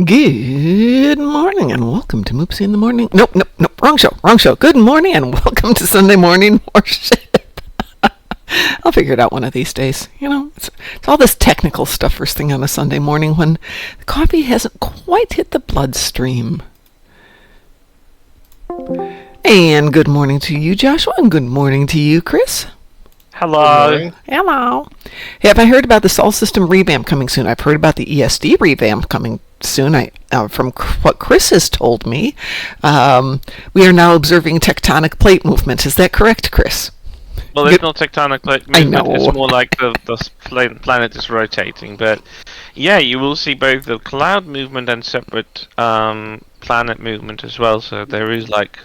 Good morning and welcome to Moopsie in the Morning. Nope, wrong show. Good morning and welcome to Sunday Morning Warship. I'll figure it out one of these days. It's all this technical stuff first thing on a Sunday morning when the coffee hasn't quite hit the bloodstream. And good morning to you, Joshua, and good morning to you, Chris. Hello. Hello. Hey, have I heard about the Sol system revamp coming soon? I've heard about the ESD revamp coming soon. From what Chris has told me, we are now observing tectonic plate movement. Is that correct, Chris? Well, there's no tectonic plate movement. I know. It's more like the planet is rotating. But yeah, you will see both the cloud movement and separate planet movement as well. So there is like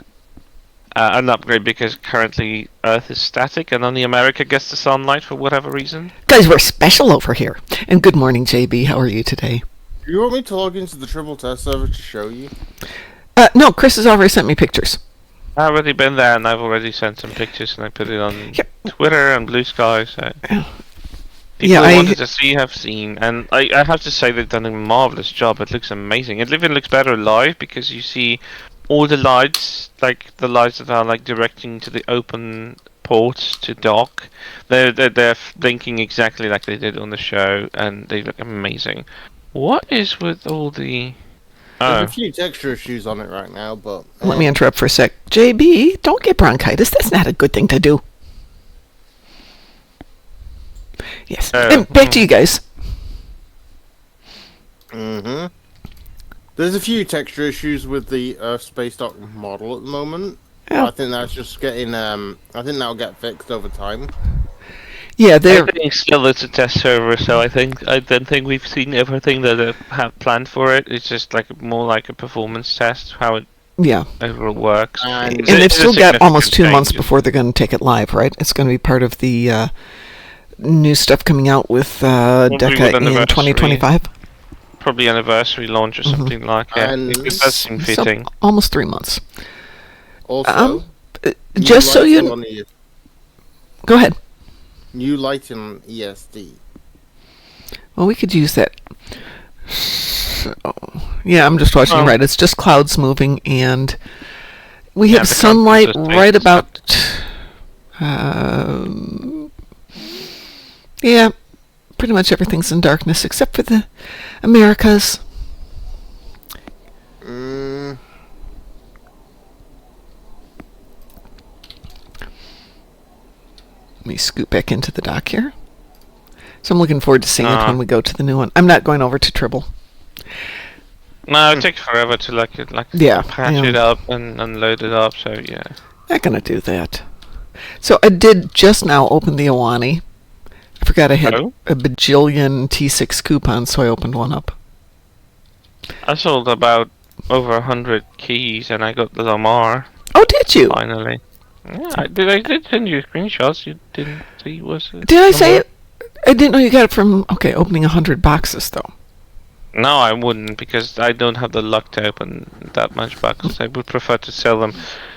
an upgrade because currently Earth is static and only America gets the sunlight for whatever reason. Guys, we're special over here. And good morning, JB. How are you today? Do you want me to log into the triple test server to show you? No, Chris has already sent me pictures. I've already been there and I've already sent some pictures and I put it on Twitter and Blue Sky. So people who wanted to see have seen, and I have to say they've done a marvelous job. It looks amazing. It even looks better live because you see all the lights, like the lights that are like directing to the open ports to dock. They're blinking exactly like they did on the show, and they look amazing. What is with all the? There's a few texture issues on it right now, but let me interrupt for a sec. JB, don't get bronchitis. That's not a good thing to do. Yes. And back to you guys. There's a few texture issues with the space dock model at the moment. Yeah. I think that's just getting. I think that'll get fixed over time. Yeah, I think still it's a test server, so I don't think we've seen everything that they have planned for it. It's just like more like a performance test, how it overall works. And they've still got almost 2 months before they're going to take it live, right? It's going to be part of the new stuff coming out with DECA in 2025. Probably anniversary launch or something like that. It does seem fitting. So, almost 3 months. Also, just so you go ahead. New lighting on ESD. Well, we could use that. So, yeah, I'm just watching. Right, it's just clouds moving, and we have sunlight right about. Yeah, pretty much everything's in darkness except for the Americas. Let me scoot back into the dock here. So I'm looking forward to seeing it when we go to the new one. I'm not going over to Tribble. No, it takes forever to patch it up and load it up. So yeah, not gonna do that. So I did just now open the Ahwahnee. I forgot I had a bajillion T6 coupons, so I opened one up. I sold about over 100 keys, and I got the Lamar. Oh, did you? Finally. Yeah, I did send you screenshots. You didn't see, was it? Did I say it? I didn't know you got it from, opening 100 boxes, though. No, I wouldn't, because I don't have the luck to open that much boxes. I would prefer to sell them.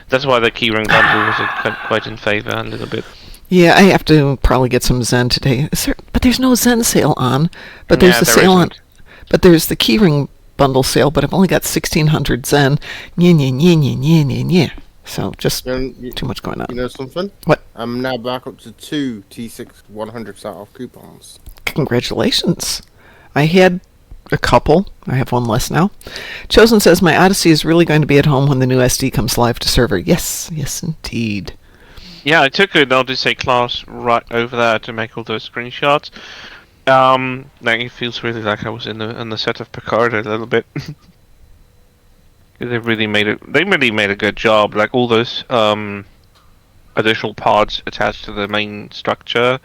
That's why the keyring bundle was quite in favor a little bit. Yeah, I have to probably get some Zen today. But there's no Zen sale on. But there's the sale on. But there's the keyring bundle sale, but I've only got 1,600 Zen. Yeah. So just too much going on. You know something? What? I'm now back up to 2 T6 100 off coupons. Congratulations. I had a couple. I have one less now. Chosen says, my Odyssey is really going to be at home when the new SD comes live to server. Yes, indeed. Yeah, I took an Odyssey class right over there to make all those screenshots. Like it feels really like I was in the set of Picard a little bit. They really made a good job. Like all those additional pods attached to the main structure,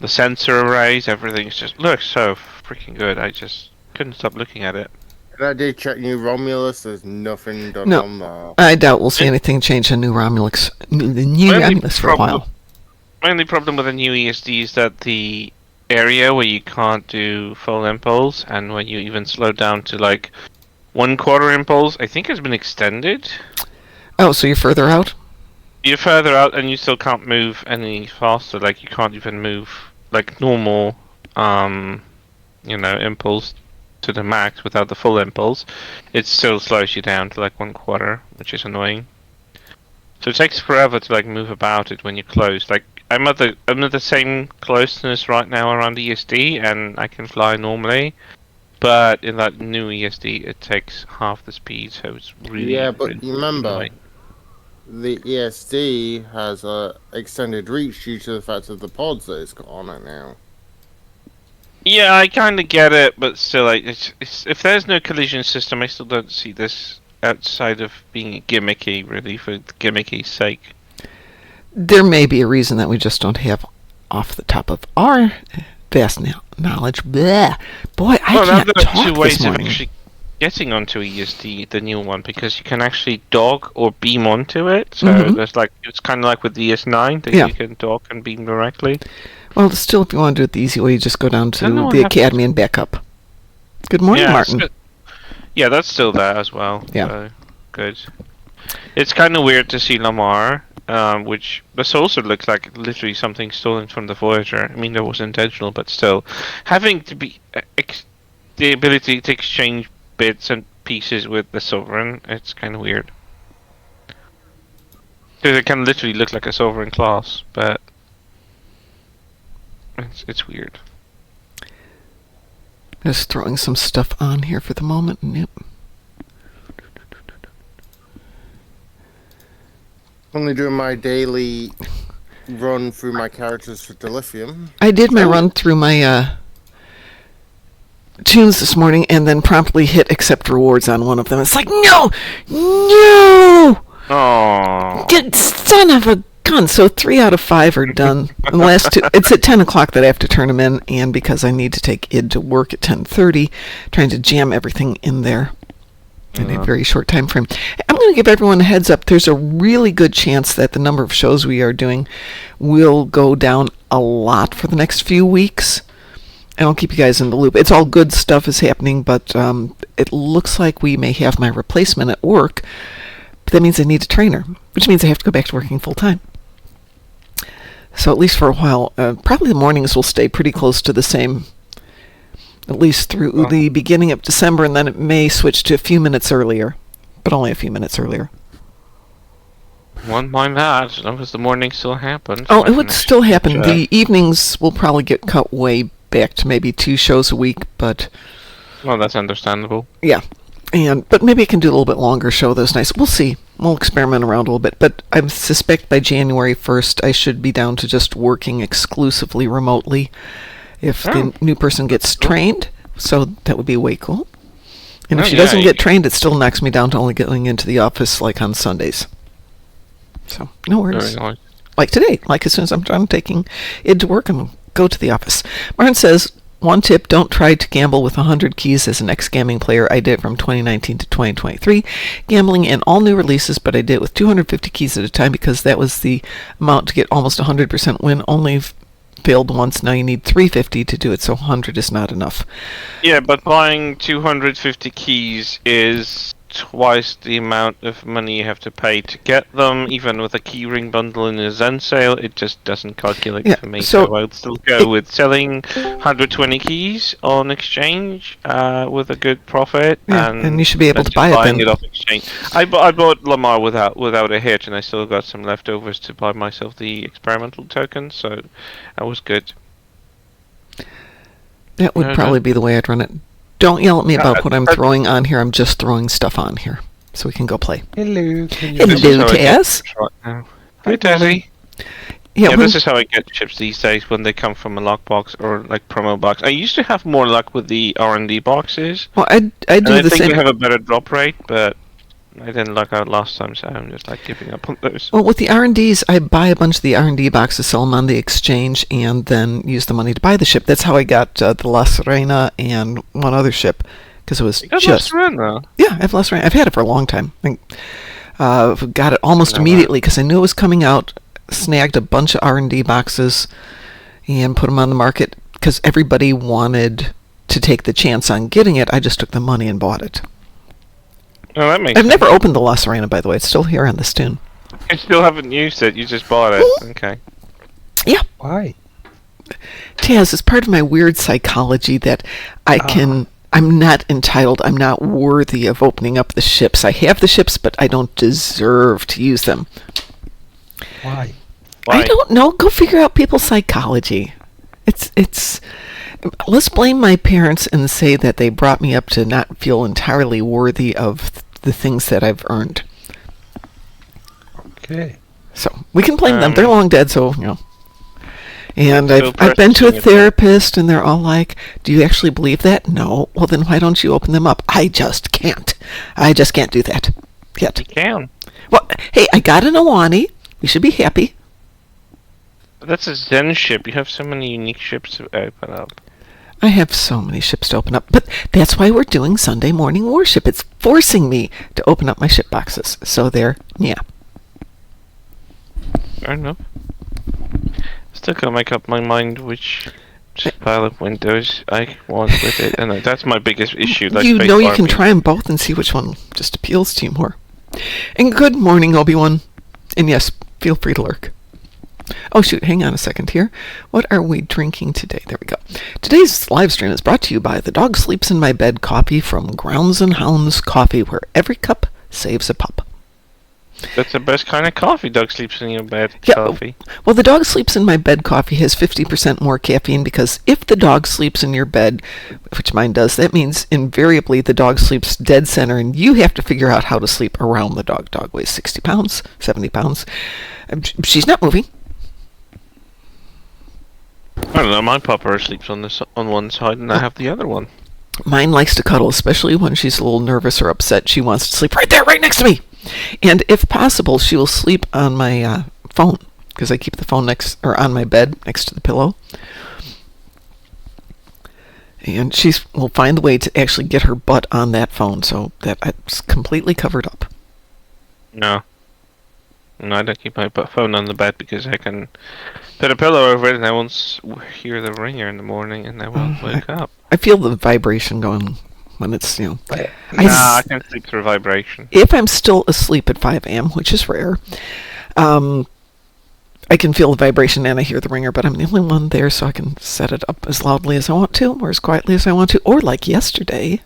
the sensor arrays, everything just looks so freaking good. I just couldn't stop looking at it. And I did check New Romulus. There's nothing done on there. I doubt we'll see anything change in New Romulus. The new Romulus for a while. My only problem with the new ESD is that the area where you can't do full impulse, and when you even slow down to like 1/4 impulse, I think has been extended. Oh, so you're further out? You're further out, and you still can't move any faster. Like you can't even move like normal, impulse to the max without the full impulse, it still slows you down to like 1/4, which is annoying. So it takes forever to like move about it when you're close. Like I'm at the same closeness right now around the ESD, and I can fly normally. But in that new ESD, it takes half the speed, so it's really. Yeah, but really you remember, annoying. the ESD has a extended reach due to the fact of the pods that it's got on it now. Yeah, I kind of get it, but still, like, it's if there's no collision system, I still don't see this outside of being gimmicky, really, for gimmicky's sake. There may be a reason that we just don't have off the top of our vast knowledge. Bleh. Boy, I can't there are talk two this ways of morning. actually getting onto ESD, the new one, because you can actually dock or beam onto it. So there's like it's kind of like with the ES9 that you can dock and beam directly. Well, still, if you want to do it the easy way, you just go down to No, the Academy and back up. Good morning, Martin. Yeah, that's still there as well. Yeah. So, good. It's kind of weird to see Lamar, which this also looks like literally something stolen from the Voyager. I mean, that was intentional, but still, having to be the ability to exchange bits and pieces with the Sovereign, it's kind of weird. Because it can literally look like a Sovereign class, but it's weird. Just throwing some stuff on here for the moment. Yep. Only doing my daily run through my characters for Dilithium. I did my run through my tunes this morning and then promptly hit accept rewards on one of them. It's like, no! Oh, Son of a gun. So 3 out of 5 are done. And the last 2, it's at 10 o'clock that I have to turn them in, and because I need to take id to work at 10:30, trying to jam everything in there in a very short time frame. I'm going to give everyone a heads up. There's a really good chance that the number of shows we are doing will go down a lot for the next few weeks. And I'll keep you guys in the loop. It's all good stuff is happening, but it looks like we may have my replacement at work. But that means I need a trainer, which means I have to go back to working full time. So at least for a while, probably the mornings will stay pretty close to the same, at least through the beginning of December, and then it may switch to a few minutes earlier, but only a few minutes earlier. won't mind that, as long as the morning still happens. Oh, it would still happen. The evenings will probably get cut way back to maybe 2 shows a week, but... Well, that's understandable. Yeah. But maybe I can do a little bit longer show those nights. We'll see. We'll experiment around a little bit. But I suspect by January 1st, I should be down to just working exclusively remotely if the new person gets trained. So that would be way cool. And if she doesn't get trained, it still knocks me down to only going into the office like on Sundays. So, no worries. Very nice. Like today. Like as soon as I'm done taking it to work, I'm going to go to the office. Martin says, one tip, don't try to gamble with 100 keys as an ex-gaming player. I did it from 2019 to 2023, gambling in all new releases, but I did it with 250 keys at a time because that was the amount to get almost 100% win. Only failed once. Now you need 350 to do it, so 100 is not enough. Yeah, but buying 250 keys is twice the amount of money you have to pay to get them. Even with a keyring bundle in a Zen sale, it just doesn't calculate for me. So I'll still go with selling 120 keys on exchange with a good profit. Yeah, and you should be able to buy it then. It off exchange. I bought Lamar without a hitch, and I still got some leftovers to buy myself the experimental token, so that was good. That would probably be the way I'd run it. Don't yell at me about what I'm throwing on here. I'm just throwing stuff on here so we can go play. Hello, Taz. Hi, Tazzy. Yeah, this is how I get chips these days when they come from a lockbox or like promo box. I used to have more luck with the R&D boxes. Well, I do the same. I think they have a better drop rate, but I didn't luck out last time, so I'm just like giving up on those. Well, with the R&Ds, I buy a bunch of the R&D boxes, sell them on the exchange, and then use the money to buy the ship. That's how I got the La Serena and one other ship, because it was La Serena? Yeah, I have La Serena. I've had it for a long time. I got it almost immediately because I knew it was coming out. Snagged a bunch of R&D boxes and put them on the market because everybody wanted to take the chance on getting it. I just took the money and bought it. Oh, that makes I've sense. never opened the La Serena, by the way. It's still here on this tune. You still haven't used it. You just bought it. Okay. Yeah. Why? Taz, it's part of my weird psychology that I can I'm not entitled. I'm not worthy of opening up the ships. I have the ships, but I don't deserve to use them. Why? I don't know. Go figure out people's psychology. It's. Let's blame my parents and say that they brought me up to not feel entirely worthy of the things that I've earned. Okay. So we can blame them. They're long dead, so, And I've been to a therapist, and they're all like, "Do you actually believe that?" No. Well, then why don't you open them up? I just can't. I just can't do that yet. You can. Well, hey, I got an Ahwahnee. We should be happy. But that's a Zen ship. You have so many unique ships to open up. I have so many ships to open up, but that's why we're doing Sunday morning Warship. It's forcing me to open up my ship boxes. So there, yeah. Fair enough. Still can't make up my mind which pile of windows I want with it, and that's my biggest issue. Like You know you can try them both and see which one just appeals to you more. And good morning, Obi-Wan. And yes, feel free to lurk. Oh shoot, hang on a second here. What are we drinking today? There we go. Today's live stream is brought to you by the Dog Sleeps in My Bed coffee from Grounds and Hounds Coffee, where every cup saves a pup. That's the best kind of coffee. Dog sleeps in your bed coffee. Well, the Dog Sleeps in My Bed coffee has 50% more caffeine because if the dog sleeps in your bed, which mine does, that means invariably the dog sleeps dead center, and you have to figure out how to sleep around the dog. Dog weighs 60 pounds, 70 pounds. She's not moving. I don't know. My pupper sleeps on one side, and I have the other one. Mine likes to cuddle, especially when she's a little nervous or upset. She wants to sleep right there, right next to me. And if possible, she will sleep on my phone, because I keep the phone on my bed next to the pillow. And she will find the way to actually get her butt on that phone so that it's completely covered up. No, I don't keep my phone on the bed because I can put a pillow over it and I won't hear the ringer in the morning and I won't wake up. I feel the vibration going when it's, I can sleep through vibration. If I'm still asleep at 5 a.m., which is rare, I can feel the vibration and I hear the ringer, but I'm the only one there, so I can set it up as loudly as I want to, or as quietly as I want to, or like yesterday,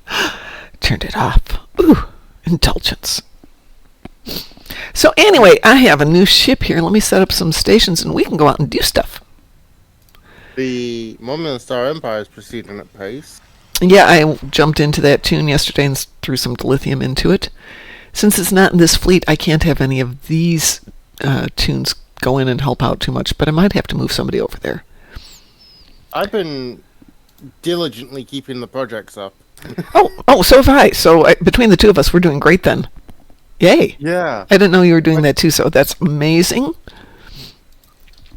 turned it off. Ooh, indulgence. So anyway, I have a new ship here. Let me set up some stations and we can go out and do stuff. The Moment and Star Empire is proceeding at pace. Yeah, I jumped into that tune yesterday and threw some dilithium into it. Since it's not in this fleet, I can't have any of these tunes go in and help out too much, but I might have to move somebody over there. I've been diligently keeping the projects up. Oh, so have I. So between the two of us, we're doing great then. Yay. Yeah. I didn't know you were doing that too, so that's amazing.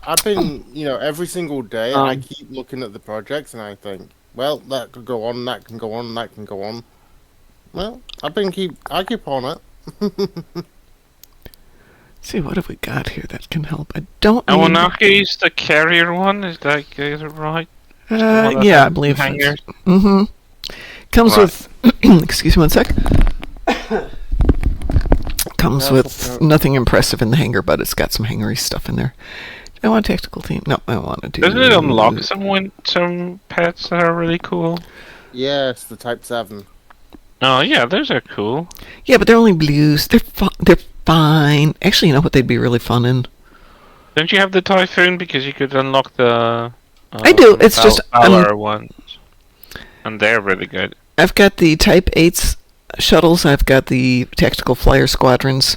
I've been, every single day, I keep looking at the projects and I think, well, that could go on, that can go on, that can go on. Well, I keep on it. Let's see, what have we got here that can help? I don't know. Ahwahnee is the carrier one, is that right? Yeah, I believe so. Mm-hmm. Comes with, excuse me one sec. Comes with nothing impressive in the hangar, but it's got some hangery stuff in there. Do I want a tactical team? No, I want to do... Doesn't it unlock some pets that are really cool? Yes, the Type 7. Oh, yeah, those are cool. Yeah, but they're only blues. They're fine. Actually, you know what they'd be really fun in? Don't you have the Typhoon? Because you could unlock the... I do. It's just... Valor ones. And they're really good. I've got the Type 8s shuttles. I've got the Tactical Flyer Squadrons.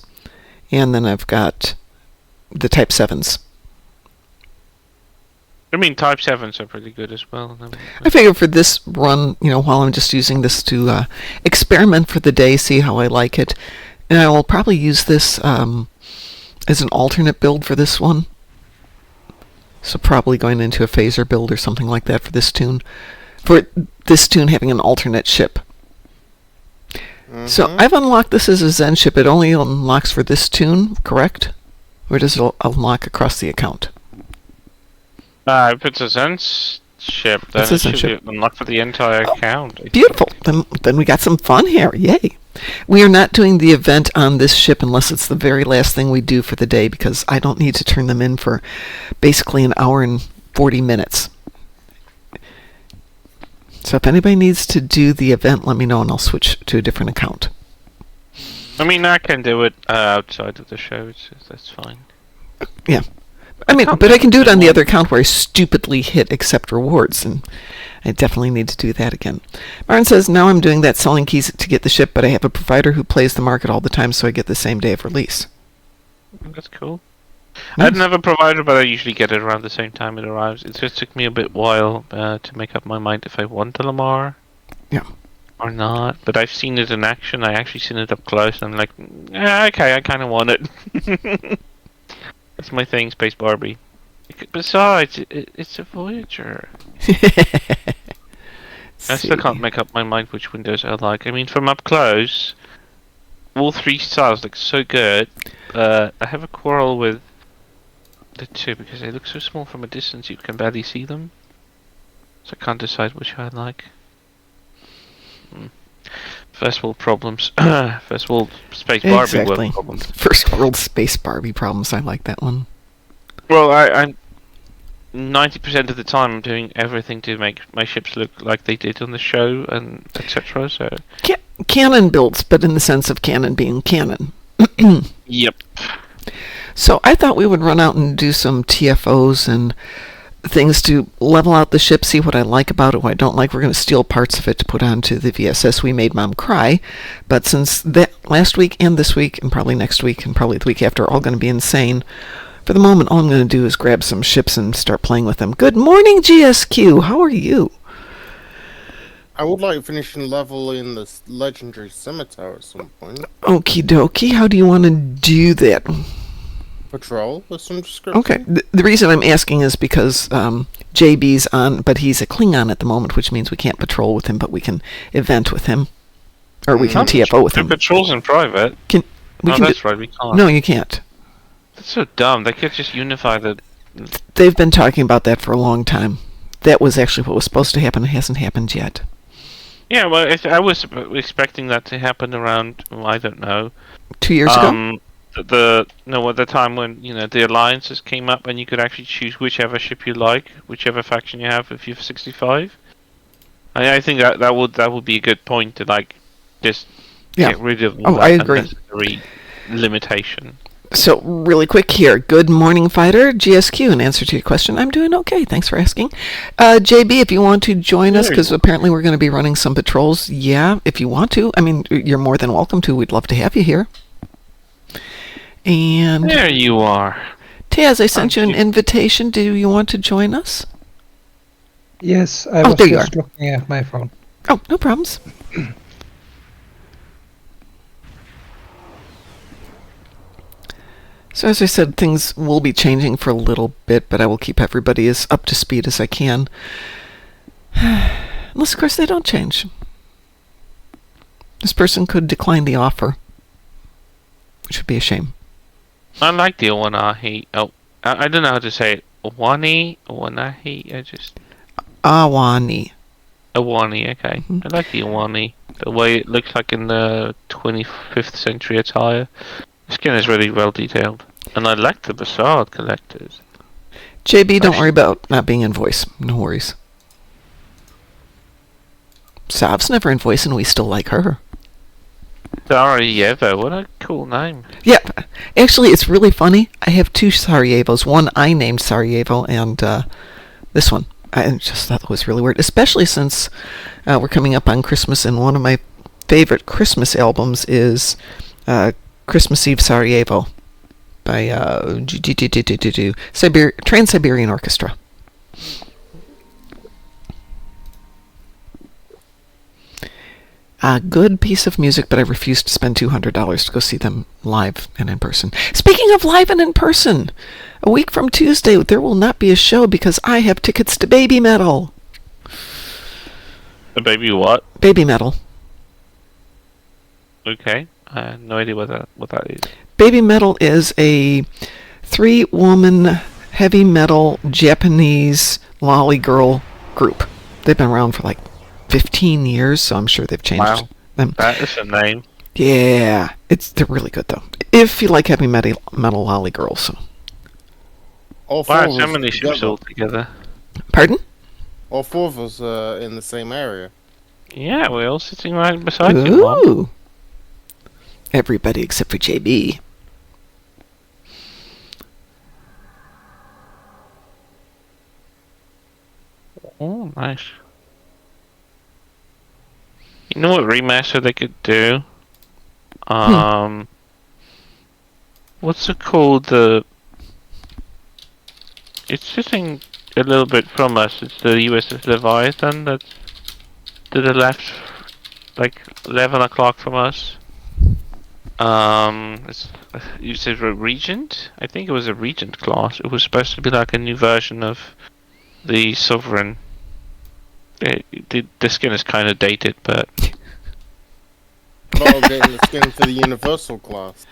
And then I've got the Type 7s. I mean, Type 7s are pretty good as well. I figure for this run, while I'm just using this to experiment for the day, see how I like it. And I will probably use this as an alternate build for this one. So probably going into a phaser build or something like that for this tune. For this tune having an alternate ship. Mm-hmm. So I've unlocked this as a Zen ship. It only unlocks for this tune, correct? Or does it unlock across the account? If it's a Zen ship, then it should be unlocked for the entire account. Beautiful. Then we got some fun here. Yay. We are not doing the event on this ship unless it's the very last thing we do for the day, because I don't need to turn them in for basically an hour and 40 minutes. So if anybody needs to do the event, let me know and I'll switch to a different account. I mean, I can do it outside of the show. That's fine. Yeah. I mean, but I can do it on the other account where I stupidly hit accept rewards, and I definitely need to do that again. Martin says, now I'm doing that selling keys to get the ship, but I have a provider who plays the market all the time, so I get the same day of release. That's cool. Nice. I'd never provided, but I usually get it around the same time it arrives. It just took me a bit while to make up my mind if I want the Lamar. Yeah. Or not. But I've seen it in action. I actually seen it up close, and I'm like, okay, I kind of want it. That's my thing, Space Barbie. Besides, it's a Voyager. I still can't make up my mind which windows I like. I mean, from up close, all three styles look so good. I have a quarrel with the two because they look so small from a distance you can barely see them. So I can't decide which I like. First world problems. First world Space Barbie world problems. First world Space Barbie problems. I like that one. Well, I'm 90% of the time I'm doing everything to make my ships look like they did on the show and etc. So canon builds, but in the sense of canon being canon. Yep. So I thought we would run out and do some TFOs and things to level out the ship, see what I like about it, what I don't like. We're going to steal parts of it to put onto the VSS. We made Mom cry, but since that last week and this week and probably next week and probably the week after are all going to be insane, for the moment all I'm going to do is grab some ships and start playing with them. Good morning, GSQ. How are you? I would like finishing level in the Legendary Scimitar at some point. Okie dokie. How do you want to do that? Patrol with some description. Okay. The reason I'm asking is because JB's on, but he's a Klingon at the moment, which means we can't patrol with him, but we can event with him. Or we can TFO with him. Patrols in private. That's right, we can't. No, you can't. That's so dumb. They could just unify the... They've been talking about that for a long time. That was actually what was supposed to happen. It hasn't happened yet. Yeah, well, I was expecting that to happen around, I don't know. 2 years ago? At the time when the alliances came up and you could actually choose whichever ship you like, whichever faction you have if you have 65. I think that would be a good point to just get rid of all that I agree. Unnecessary limitation. So really quick here. Good morning, Fighter. GSQ, in answer to your question, I'm doing okay. Thanks for asking. JB, if you want to join us, because apparently we're going to be running some patrols. Yeah, if you want to. I mean, you're more than welcome to. We'd love to have you here. And there you are. Taz, I sent you an invitation. Do you want to join us? Yes, I was just looking at my phone. Oh, no problems. So as I said, things will be changing for a little bit, but I will keep everybody as up to speed as I can. Unless, of course, they don't change. This person could decline the offer, which would be a shame. I like the Ahwahnee. Oh, I don't know how to say it. Ahwahnee? I just... Ahwahnee. Ahwahnee, okay. Mm-hmm. I like the Ahwahnee. The way it looks like in the 25th century attire. The skin is really well detailed. And I like the Bassard collectors. JB, don't worry about not being in voice. No worries. Sav's never in voice and we still like her. Sarajevo, what a cool name. Yeah, actually it's really funny. I have two Sarajevos. One I named Sarajevo and this one. I just thought that was really weird, especially since we're coming up on Christmas and one of my favorite Christmas albums is Christmas Eve Sarajevo by Trans-Siberian Orchestra. A good piece of music, but I refuse to spend $200 to go see them live and in person. Speaking of live and in person, a week from Tuesday, there will not be a show because I have tickets to Baby Metal. The Baby what? Baby Metal. Okay. I have no idea what that is. Baby Metal is a 3-woman heavy metal Japanese lolly girl group. They've been around for 15 years, so I'm sure they've changed them. That is a name. Yeah, they're really good though. If you like heavy metal lolly girls. So. All four wow, so many ships all together. Pardon? All four of us are in the same area. Yeah, we're all sitting right beside you, Mom. Ooh. Everybody except for JB. Oh, nice. You know what remaster they could do? What's it called? It's sitting a little bit from us. It's the USS Leviathan that's to the left, like 11 o'clock from us. You said a Regent? I think it was a Regent class. It was supposed to be like a new version of the Sovereign. The skin is kind of dated, but... Well, getting the skin for the Universal class.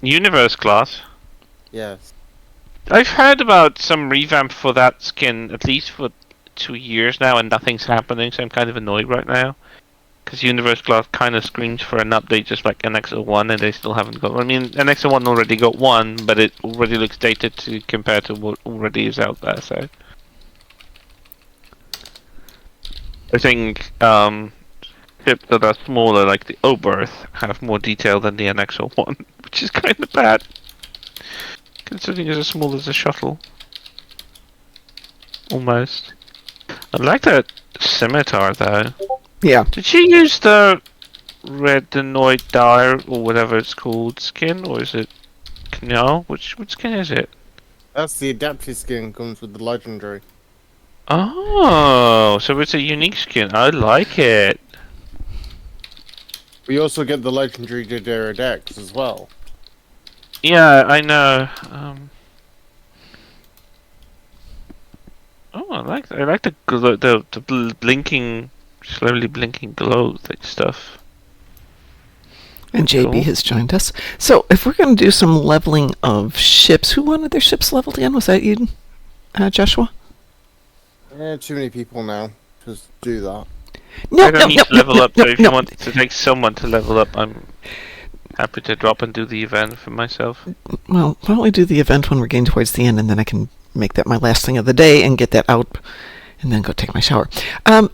Universe class? Yes. I've heard about some revamp for that skin, at least for 2 years now, and nothing's happening, so I'm kind of annoyed right now. Because Universe class kind of screams for an update just like NX-01, and they still haven't got... I mean, NX-01 already got one, but it already looks dated compared to what already is out there, so... I think ships that are smaller, like the Oberth, have more detail than the NX-01, which is kind of bad, considering it's as small as a shuttle. Almost. I like that scimitar, though. Yeah. Did she use the Redenoid Dire, or whatever it's called, skin, or is it... No? Which skin is it? That's the adaptive skin, comes with the legendary. Oh, so it's a unique skin. I like it. We also get the legendary Dodera Dex as well. Yeah, I know. Oh, I like the glow, the blinking, slowly blinking glow stuff. And JB Cool. has joined us. So, if we're going to do some leveling of ships, who wanted their ships leveled again? Was that you, Joshua? Too many people now to do that. No, I don't need to level up, so if you want to take someone to level up, I'm happy to drop and do the event for myself. Well, why don't we do the event when we're getting towards the end, and then I can make that my last thing of the day and get that out, and then go take my shower.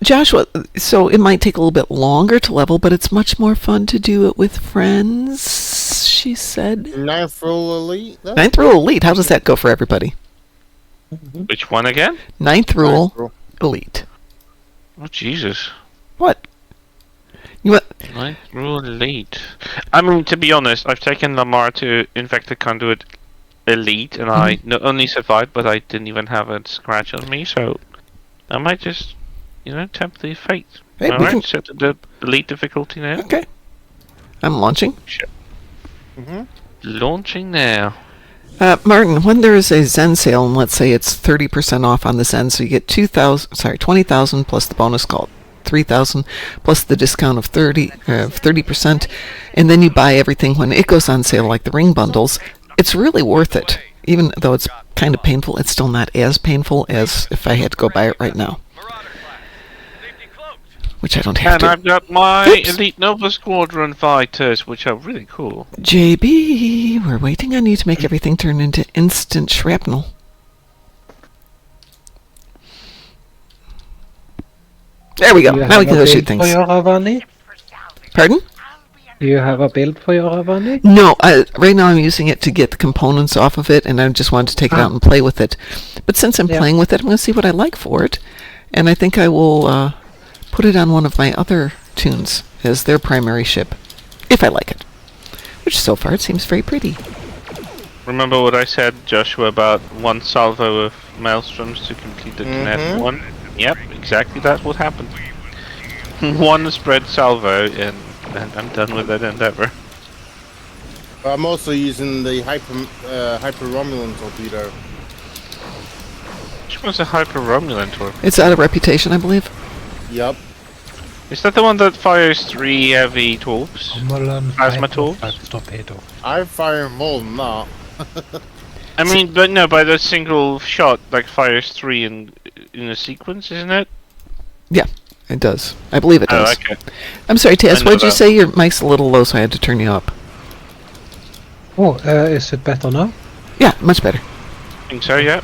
Joshua, so it might take a little bit longer to level, but it's much more fun to do it with friends, she said. Ninth rule elite? Then? Ninth rule elite, how does that go for everybody? Which one again? Ninth rule elite. Oh, Jesus. What? You what? Ninth rule elite. I mean, to be honest, I've taken Lamar to Infected Conduit elite, and I not only survived, but I didn't even have a scratch on me, so I might just, tempt the fate. Hey, Alright, set the elite difficulty now. Okay. I'm launching. Sure. Launching now. Martin, when there is a Zen sale, and let's say it's 30% off on the Zen, so you get 20,000 plus the bonus called 3,000 plus the discount of 30%, and then you buy everything when it goes on sale, like the ring bundles. It's really worth it. Even though it's kind of painful, it's still not as painful as if I had to go buy it right now. Which I don't have And to. I've got my Oops. Elite Nova Squadron fighters, which are really cool. JB, we're waiting on you to make everything turn into instant shrapnel. There we go. Now we can go shoot things. For your Ahwahnee? Pardon? Do you have a build for your Ahwahnee? No, right now I'm using it to get the components off of it, and I just wanted to take it out and play with it. But since I'm playing with it, I'm going to see what I like for it. And I think I will put it on one of my other tunes as their primary ship, if I like it. Which so far it seems very pretty. Remember what I said, Joshua, about one salvo of maelstroms to complete the kinetic one? Yep, exactly that's what happened. One spread salvo, and I'm done with that endeavor. I'm also using the Hyper Romulan torpedo. Which one's a Hyper Romulan torpedo? It's out of reputation, I believe. Yep. Is that the one that fires 3 heavy torps? Plasma torps? Torpedo. I fire more than that. I mean, but no, by the single shot, like fires 3 in a sequence, isn't it? Yeah, it does. I believe it does. Oh, okay. I'm sorry, Taz, I know what did you that. say? Your mic's a little low, so I had to turn you up. Oh, is it better now? Yeah, much better. I think so, yeah.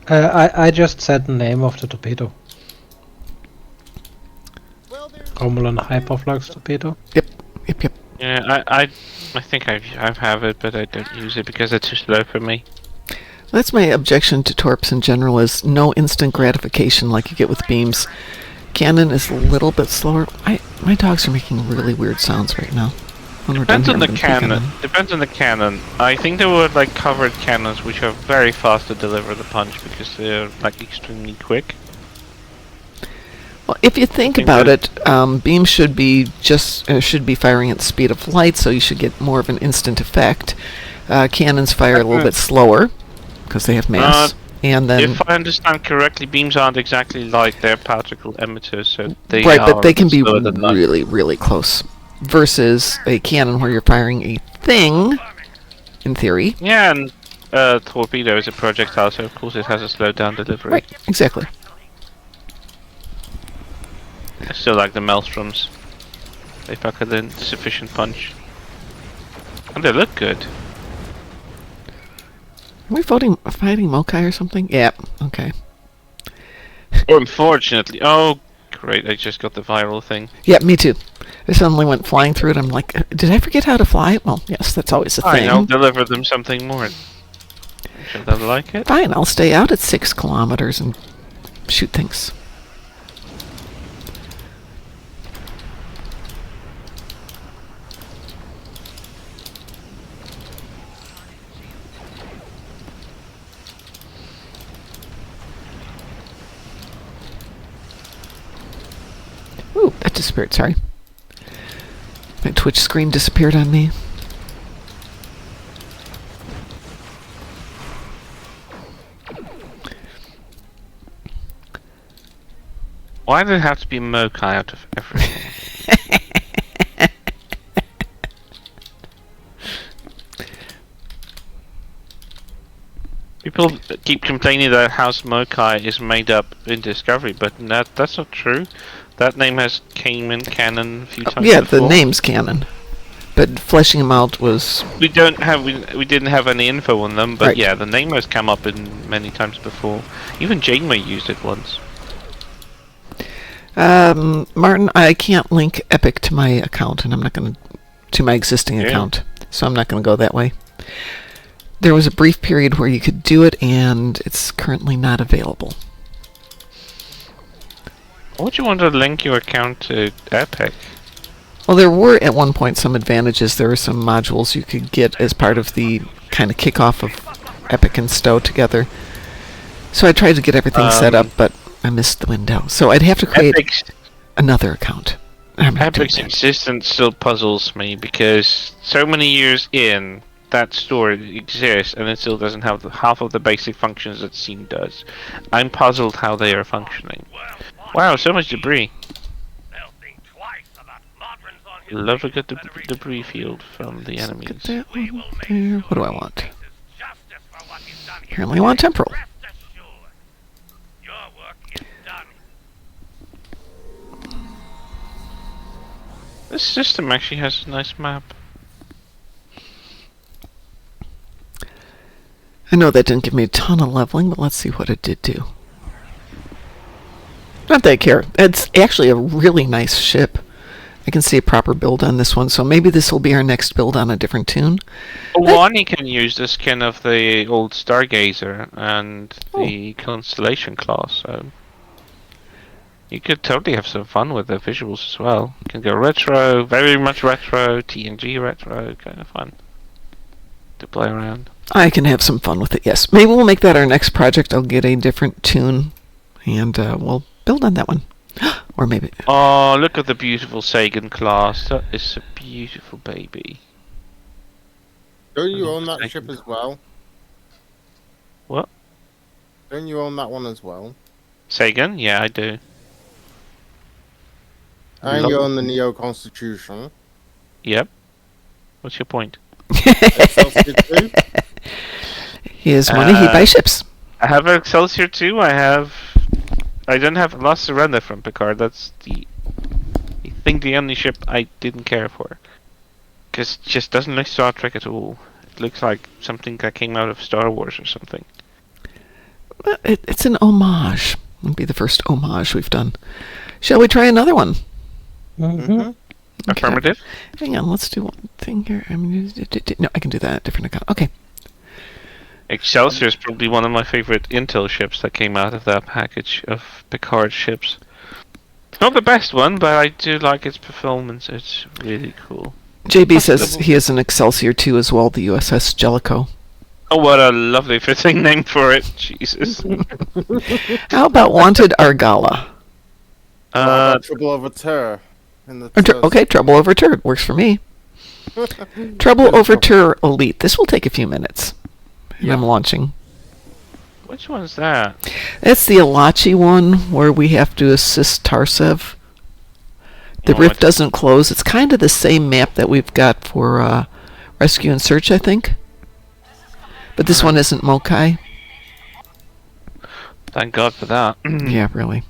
I just said the name of the torpedo. Romulan Hyperflux torpedo. Yep. Yeah, I think I have it, but I don't use it because it's too slow for me. That's my objection to torps in general, is no instant gratification like you get with beams. Cannon is a little bit slower. My dogs are making really weird sounds right now. Depends on the cannon. Depends on the cannon. I think there were like covered cannons which are very fast to deliver the punch because they're like extremely quick. Well, if you think about it, beams should be firing at the speed of light, so you should get more of an instant effect. Cannons fire a little bit slower because they have mass, and then. If I understand correctly, beams aren't exactly like their particle emitters, so they right, but they can be really, really close. Versus a cannon where you're firing a thing, in theory. Yeah, and torpedo is a projectile, so of course it has a slowed down delivery. Right, exactly. I still like the Maelstroms. They pack in sufficient punch. And they look good. Are we fighting Mokai or something? Yeah, okay. Unfortunately. Oh, great, I just got the viral thing. Yeah, me too. I suddenly went flying through it. I'm like, did I forget how to fly? Well, yes, that's always a thing. I'll deliver them something more. I'm sure they'll like it. Fine, I'll stay out at 6 kilometers and shoot things. Ooh, that disappeared, sorry. My Twitch screen disappeared on me. Why did it have to be Mokai out of everything? People keep complaining that House Mokai is made up in Discovery, but that's not true. That name has came in canon a few times yeah, before. the name's canon. But fleshing them out was... We didn't have any info on them, but right. Yeah, the name has come up in many times before. Even Janeway used it once. Martin, I can't link Epic to my account, and I'm not going to my existing account, so I'm not going to go that way. There was a brief period where you could do it, and it's currently not available. Why would you want to link your account to Epic? Well, there were at one point some advantages. There were some modules you could get as part of the kind of kickoff of Epic and Stowe together. So I tried to get everything set up, but I missed the window. So I'd have to create another account. Epic's existence still puzzles me because so many years in, that store exists and it still doesn't have half of the basic functions that Steam does. I'm puzzled how they are functioning. Wow, so much debris. Love a good debris field from the enemies. Get that one there. What do I want? Apparently I want temporal. This system actually has a nice map. I know that didn't give me a ton of leveling, but let's see what it did do. Not that I care. It's actually a really nice ship. I can see a proper build on this one, so maybe this will be our next build on a different tune. Ahwahnee can use the skin of the old Stargazer and the Constellation class, so you could totally have some fun with the visuals as well. You can go retro, very much retro, TNG retro, kind of fun to play around. I can have some fun with it, yes. Maybe we'll make that our next project. I'll get a different tune, and we'll build on that one. Or maybe... Oh, look at the beautiful Sagan class. That is a beautiful baby. Don't you own that ship as well? What? Don't you own that one as well? Sagan? Yeah, I do. And you own the Neo Constitution. Yep. What's your point? He has money, he buys ships. I have Excelsior 2, I don't have Lost Surrender from Picard, that's the only ship I didn't care for. Because it just doesn't look Star Trek at all. It looks like something that came out of Star Wars or something. It's an homage. It'll be the first homage we've done. Shall we try another one? Mm-hmm. Okay. Affirmative. Hang on, let's do one thing here. No, I can do that. Different account. Okay. Excelsior is probably one of my favorite Intel ships that came out of that package of Picard ships. Not the best one, but I do like its performance. It's really cool. JB says he has an Excelsior 2 as well, the USS Jellicoe. Oh, what a lovely fitting name for it. Jesus. How about Wanted Argala? Trouble over Terror. Okay, Trouble over Tur works for me. Trouble over Tur Elite. This will take a few minutes. Yeah. I'm launching. Which one's that? That's the Alachi one where we have to assist Tarsev. The rift doesn't close. It's kind of the same map that we've got for Rescue and Search, I think. But this one isn't Mokai. Thank God for that. Yeah, really.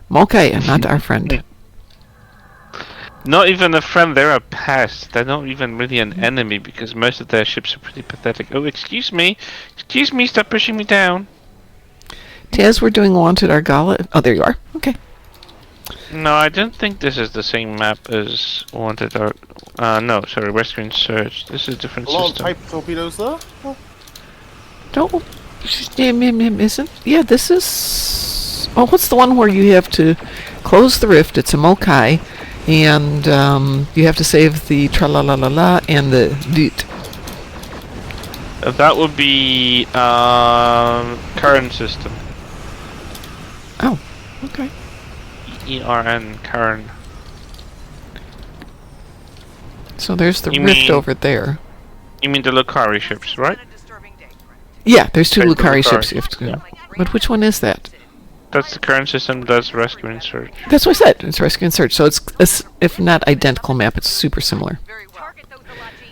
Mokai, not our friend. Not even a friend, they're a pest. They're not even really an enemy because most of their ships are pretty pathetic. Oh, excuse me. Excuse me, stop pushing me down. Taz, we're doing Wanted Argala. Oh, there you are. Okay. No, I don't think this is the same map as Wanted no, sorry, Rescue and Search. This is a different system. A lot of type torpedoes there? Oh. No, isn't. Yeah, this is... Oh, what's the one where you have to close the rift? It's a Mokai. And you have to save the tra-la-la-la-la and the Deet. That would be current system. Oh, okay. ERN, Karen. So there's the rift over there. You mean the Lucari ships, right? Yeah, there's two Right, Lucari Lucari, ships you have to go. yeah. But which one is that? That's the current system, that's Rescue and Search. That's what I said. It's Rescue and Search. So it's if not identical map, it's super similar.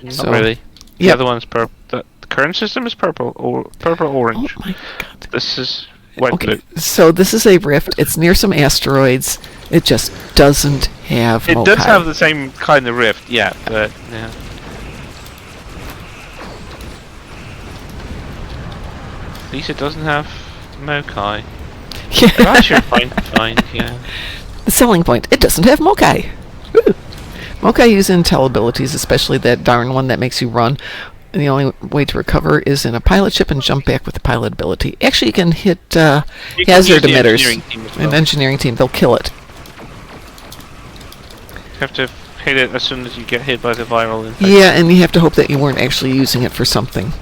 Not really. The yeah. other one's purple. The current system is purple or purple-orange. Oh my God. This is white Okay, blue. so this is a rift. It's near some asteroids. It just doesn't have It Mokai. does have the same kind of rift, yeah, but yeah. At least it doesn't have Mokai. Yeah. That's your fine, yeah. The selling point, it doesn't have Mokai. Woo. Mokai use intel abilities, especially that darn one that makes you run. And the only way to recover is in a pilot ship and jump back with the pilot ability. Actually, you can hit You can hazard use the emitters. engineering team as well. An engineering team, they'll kill it. You have to hit it as soon as you get hit by the viral infection. Yeah, and you have to hope that you weren't actually using it for something.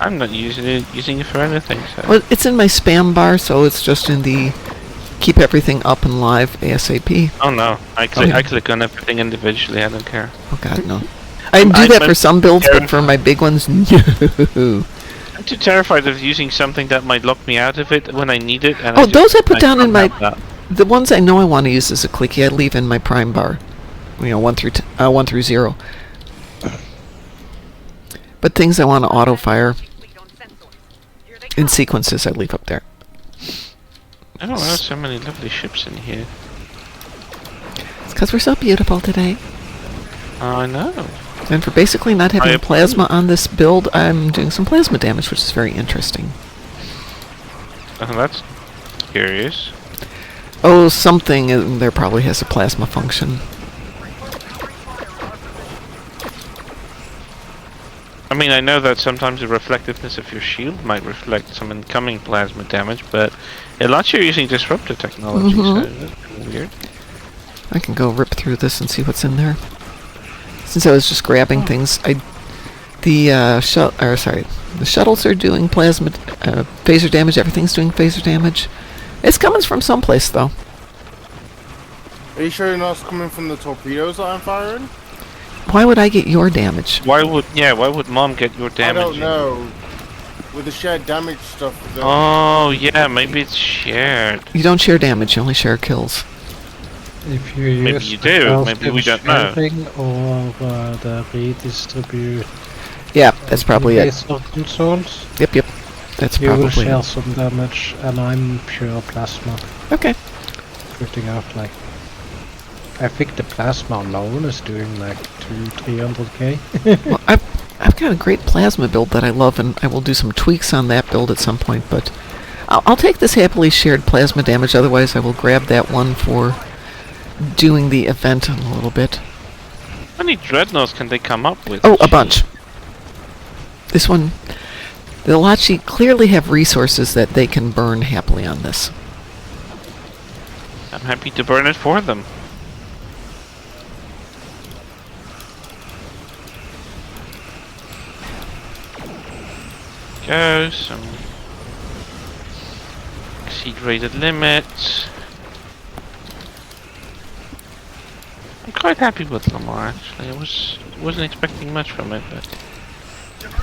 I'm not using it for anything, so... Well, it's in my spam bar, so it's just in the keep everything up and live ASAP. Oh no, I click on everything individually, I don't care. Oh God, no. I do that for some builds, but for my big ones, no. I'm too terrified of using something that might lock me out of it when I need it. And Oh, those I put down in my... can't have that. The ones I know I want to use as a clicky, I leave in my prime bar. You know, 1 through 0. But things I want to auto-fire in sequences, I leave up there. I don't know, so many lovely ships in here. It's because we're so beautiful today. I know. And for basically not having plasma on this build, I'm doing some plasma damage, which is very interesting. Oh, that's curious. Oh, something in there probably has a plasma function. I mean, I know that sometimes the reflectiveness of your shield might reflect some incoming plasma damage, but it lets you using disruptor technology, so that's kind of weird. I can go rip through this and see what's in there. Since I was just grabbing things, the shuttles are doing plasma, phaser damage. Everything's doing phaser damage. It's coming from someplace, though. Are you sure you're not coming from the torpedoes that I'm firing? Why would I get your damage? Why would Mom get your damage? I don't know. With the shared damage stuff. Oh, yeah, maybe it's shared. You don't share damage, you only share kills. If you use Maybe you do, maybe we don't know. Or the redistribute. Yeah, that's probably it. Consoles, Yep, that's you will probably share it. some damage, and I'm pure plasma. Okay. Putting out like, I think the plasma alone is doing like 300k. Well, I've got a great plasma build that I love, and I will do some tweaks on that build at some point, but I'll take this happily shared plasma damage. Otherwise, I will grab that one for doing the event in a little bit. How many dreadnoughts can they come up with? Oh, a bunch. This one, the Alachi clearly have resources that they can burn happily on this. I'm happy to burn it for them. Go, some exceed rated limits. I'm quite happy with Lamar actually. Wasn't expecting much from it, but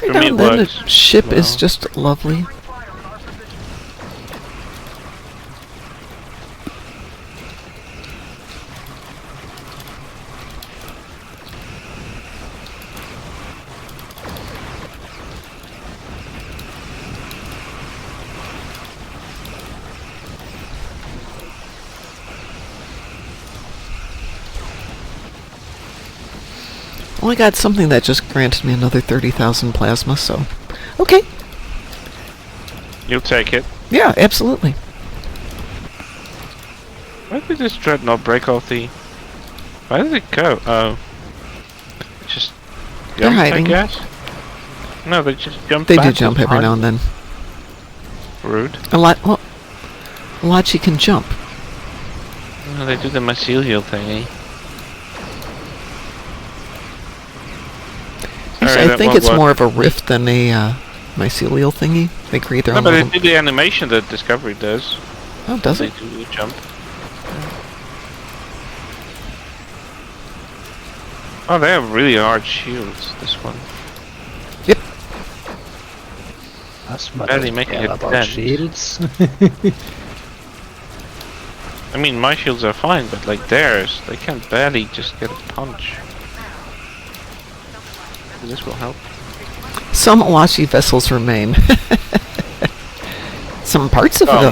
Every now and then the ship is just lovely. Well, I got something that just granted me another 30,000 plasma, so... Okay. You'll take it. Yeah, absolutely. Why did this dreadnought break off the... Why did it go? Oh. Just... They're hiding. I guess? No, they just jump They do backwards jump every now and then. Rude. Well, Alachi can jump. No, they do the mycelial thingy. Actually, I think it's more of a rift than a mycelial thingy. They create their own. No, but they do the animation that Discovery does. Oh, does it? They do the jump. Oh, they have really large shields, this one. Yep. That's what Barely I making care it about dent. shields. I mean, my shields are fine, but like theirs, they can barely just get a punch. This will help. Some Alachi vessels remain. Some parts of the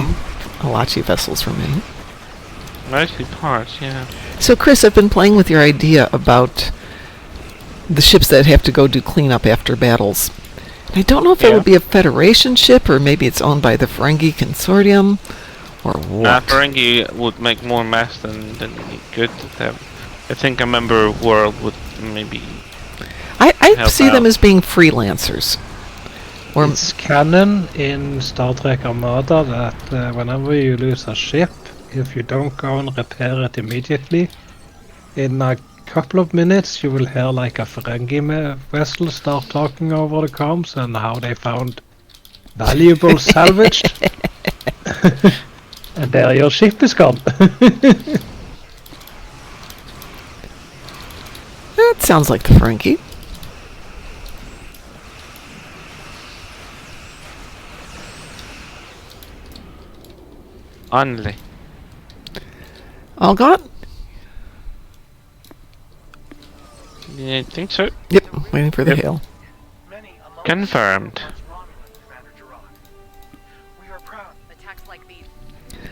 Alachi vessels remain. Mostly parts, yeah. So, Chris, I've been playing with your idea about the ships that have to go do cleanup after battles. I don't know if it would be a Federation ship, or maybe it's owned by the Ferengi Consortium, or what. Ferengi would make more mess than good to them. I think a member world would maybe... I see them as being freelancers. Or It's canon in Star Trek Armada that whenever you lose a ship, if you don't go and repair it immediately, in a couple of minutes you will hear like a Ferengi vessel start talking over the comms and how they found valuable salvaged. And there your ship is gone. that sounds like the Ferengi. Only. All gone? Yeah, I think so. Yep, waiting for the hail. Confirmed.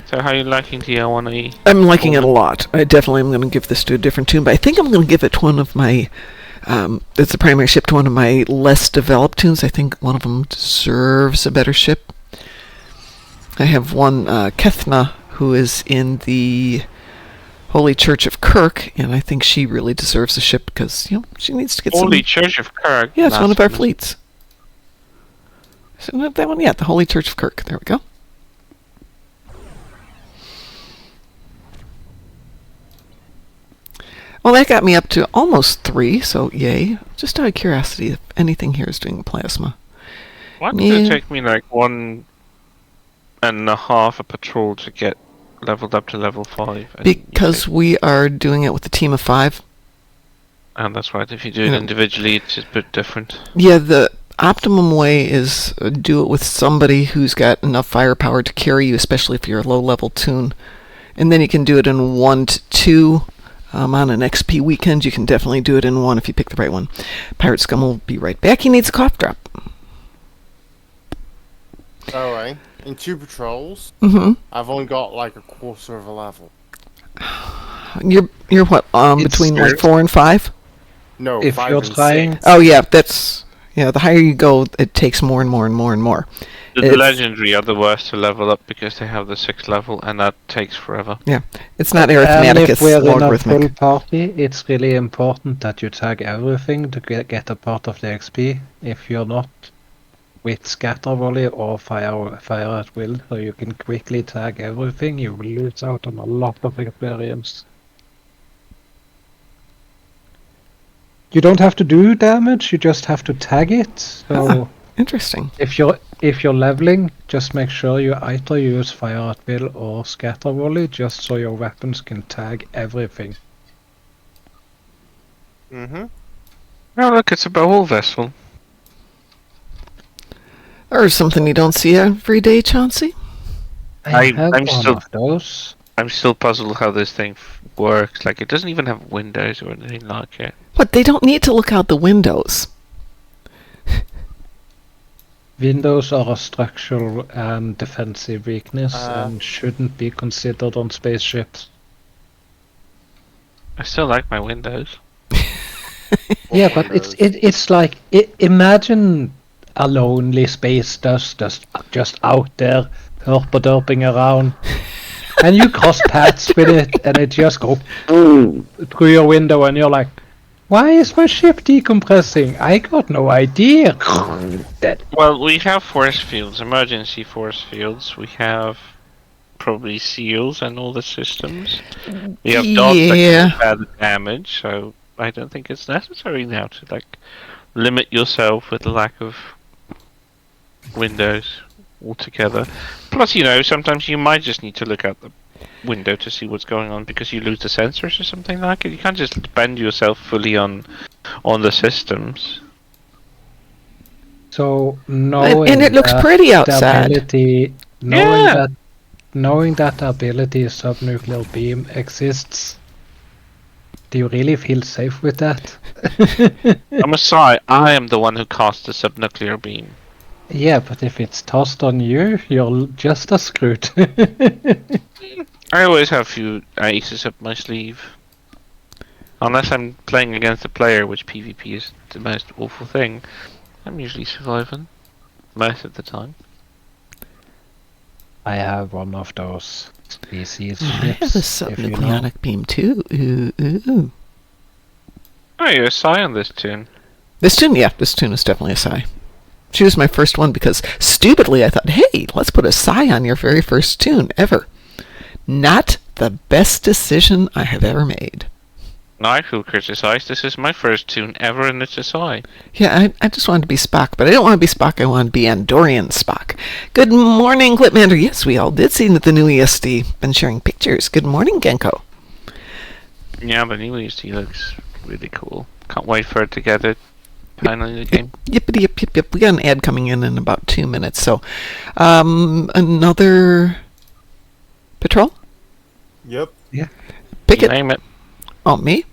So how are you liking the Ahwahnee? I'm liking it a lot. I definitely am going to give this to a different tune, but I think I'm going to give it to one of my... it's a primary ship to one of my less developed tunes. I think one of them deserves a better ship. I have one, Kethna, who is in the Holy Church of Kirk, and I think she really deserves a ship because, you know, she needs to get Holy Church of Kirk? Yeah, it's one of our fleets. Isn't it that one? Yeah, the Holy Church of Kirk. There we go. Well, that got me up to almost 3, so yay. Just out of curiosity, if anything here is doing plasma. Why did it take me like 1.5 a patrol to get leveled up to level 5? Because we are doing it with a team of 5. And that's right, if you do it individually, it's a bit different. Yeah, the optimum way is do it with somebody who's got enough firepower to carry you, especially if you're a low-level toon. And then you can do it in 1 to 2. On an XP weekend, you can definitely do it in 1 if you pick the right one. Pirate Scum will be right back. He needs a cough drop. Alright. In 2 patrols, I've only got like a quarter of a level. You're what? Between like 4 and 5? No, if 5 you're and trying, 6. Oh yeah, that's Yeah, the higher you go, it takes more and more and more and more. The legendary are the worst to level up because they have the 6th level, and that takes forever. Yeah, it's not arithmetic, it's if we're in a full logarithmic. party, it's really important that you tag everything to get a part of the XP. If you're not with scatter volley or fire at will, so you can quickly tag everything, you will lose out on a lot of experience. You don't have to do damage, you just have to tag it. So Interesting. if you're leveling, just make sure you either use fire at will or scatter volley, just so your weapons can tag everything. Mm-hmm. Oh, look, it's a bowl vessel. Or something you don't see every day, Chauncey. I have I'm one still- of those. I'm still puzzled how this thing works. Like, it doesn't even have windows or anything like it. But they don't need to look out the windows. Windows are a structural and defensive weakness Uh. and shouldn't be considered on spaceships. I still like my windows. Yeah, but it's like imagine a lonely space dust just out there herpa-derping around, and you cross paths with it, and it just goes through your window, and you're like, "Why is my ship decompressing? I got no idea." Dead. Well, we have force fields, emergency force fields. We have probably seals and all the systems. We have dogs that Yeah. can bad damage, so I don't think it's necessary now to like limit yourself with the lack of windows altogether. Plus, sometimes you might just need to look out the window to see what's going on because you lose the sensors or something like it. You can't just depend yourself fully on the systems. So knowing And it looks that pretty the outside. ability, Yeah. knowing that the ability subnuclear beam exists, do you really feel safe with that? I'm a sorry, I am the one who casts the subnuclear beam. Yeah, but if it's tossed on you, you're just as screwed. I always have a few aces up my sleeve. Unless I'm playing against a player, which PvP is the most awful thing, I'm usually surviving. Most of the time. I have one of those species I have a ships, if you know. subnucleonic beam too. Ooh. Oh, you're a Psy on this tune. This tune is definitely a Psy. She was my first one because, stupidly, I thought, hey, let's put a Psy on your very first tune ever. Not the best decision I have ever made. Now I feel criticized. This is my first tune ever, and it's a Psy. Yeah, I just wanted to be Spock, but I don't want to be Spock, I want to be Andorian Spock. Good morning, Clipmander. Yes, we all did see the new ESD. Been sharing pictures. Good morning, Genko. Yeah, but anyway, he looks really cool. Can't wait for it to get it. Finally, the game. Yippity yip yip yip. We got an ad coming in about 2 minutes, so another patrol? Yep. Pick it. Name it. Oh, me?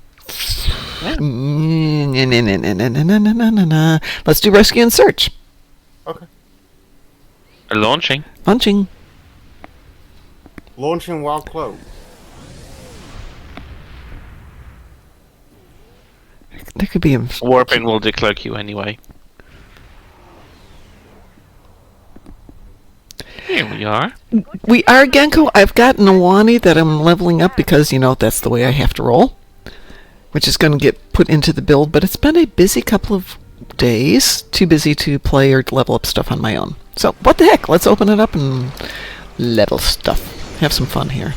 Yeah. Let's do rescue and search. Okay. Launching. Launching. Launching while closed. There could be a... Warping will decloak you anyway. Here we are. We are, Genko. I've got an Ahwahnee that I'm leveling up because, that's the way I have to roll. Which is going to get put into the build, but it's been a busy couple of days. Too busy to play or level up stuff on my own. So, what the heck? Let's open it up and level stuff. Have some fun here.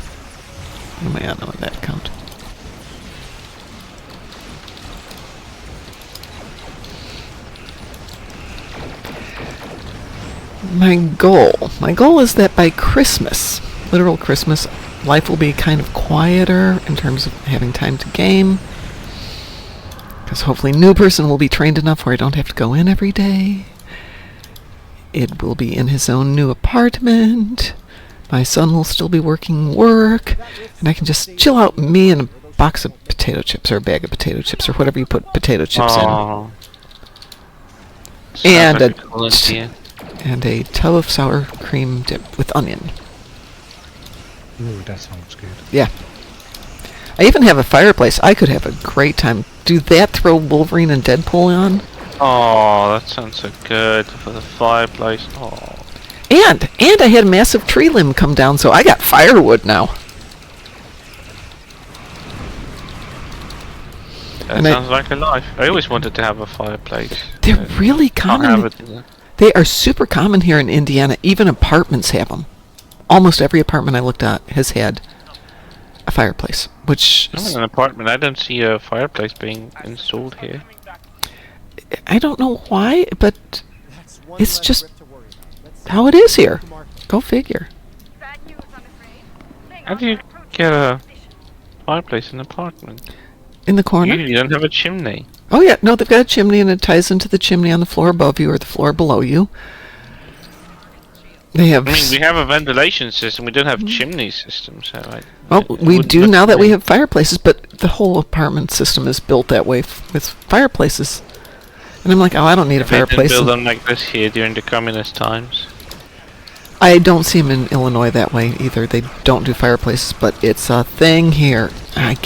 What am I on that account? My goal is that by Christmas, literal Christmas, life will be kind of quieter in terms of having time to game. Because hopefully new person will be trained enough where I don't have to go in every day. It will be in his own new apartment. My son will still be working work. And I can just chill out, me and a box of potato chips or a bag of potato chips or whatever you put potato chips Aww. And Sounds like a cool idea. and a tub of sour cream dip with onion. Ooh, that sounds good. Yeah. I even have a fireplace. I could have a great time. Do that, throw Wolverine and Deadpool on? Oh, that sounds so good for the fireplace. Oh. And I had a massive tree limb come down, so I got firewood now. That And sounds like a life. I always wanted to have a fireplace. They're really Can't have common. it. They are super common here in Indiana. Even apartments have them. Almost every apartment I looked at has had a fireplace, which I'm in an apartment. I don't see a fireplace being installed here. I don't know why, but it's just how it is here. Go figure. How do you get a fireplace in an apartment? In the corner? You don't have a chimney. Oh yeah, no, they've got a chimney and it ties into the chimney on the floor above you or the floor below you. They have. I mean, we have a ventilation system. We don't have chimney systems. So We do now that we have fireplaces, but the whole apartment system is built that way with fireplaces. And I'm like, oh, I don't need a fireplace. They build them like this here during the communist times. I don't see them in Illinois that way either. They don't do fireplaces, but it's a thing here. I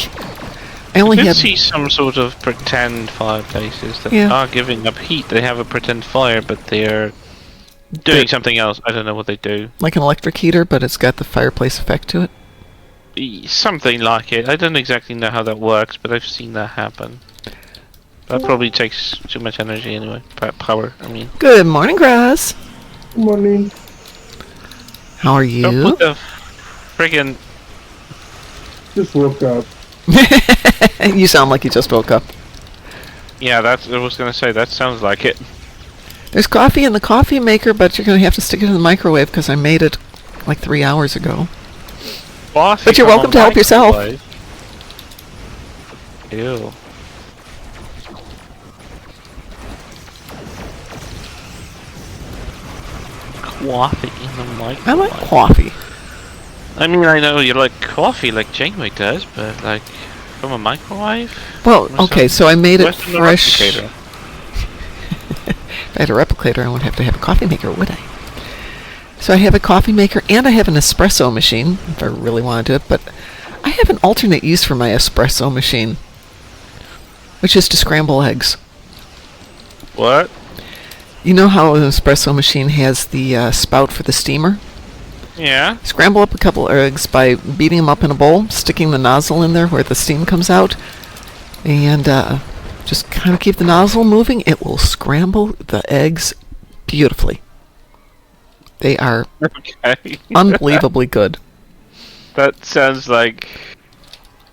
only You had see some sort of pretend fireplaces that Yeah. are giving up heat. They have a pretend fire, but they're doing something else. I don't know what they do. like an electric heater, but it's got the fireplace effect to it. Something like it. I don't exactly know how that works, but I've seen that happen. That probably takes too much energy anyway. Power, I mean. Good morning, Grass. Morning. How are Don't you? put the friggin' Just woke up. You sound like you just woke up. yeah, I was gonna say, that sounds like it. There's coffee in the coffee maker, but you're going to have to stick it in the microwave because I made it like 3 hours ago. Coffee But you're from welcome a to help yourself. microwave. Ew. Coffee in the microwave. I like coffee. I mean, I know you like coffee like Janeway does, but like from a microwave? Well, Or okay, so I made it Where's the fresh. replicator? If I had a replicator, I wouldn't have to have a coffee maker, would I? So I have a coffee maker and I have an espresso machine, if I really want to do it, but I have an alternate use for my espresso machine, which is to scramble eggs. What? You know how an espresso machine has the spout for the steamer? Yeah. Scramble up a couple eggs by beating them up in a bowl, sticking the nozzle in there where the steam comes out, and just kind of keep the nozzle moving. It will scramble the eggs beautifully. They are Okay. unbelievably good. That sounds like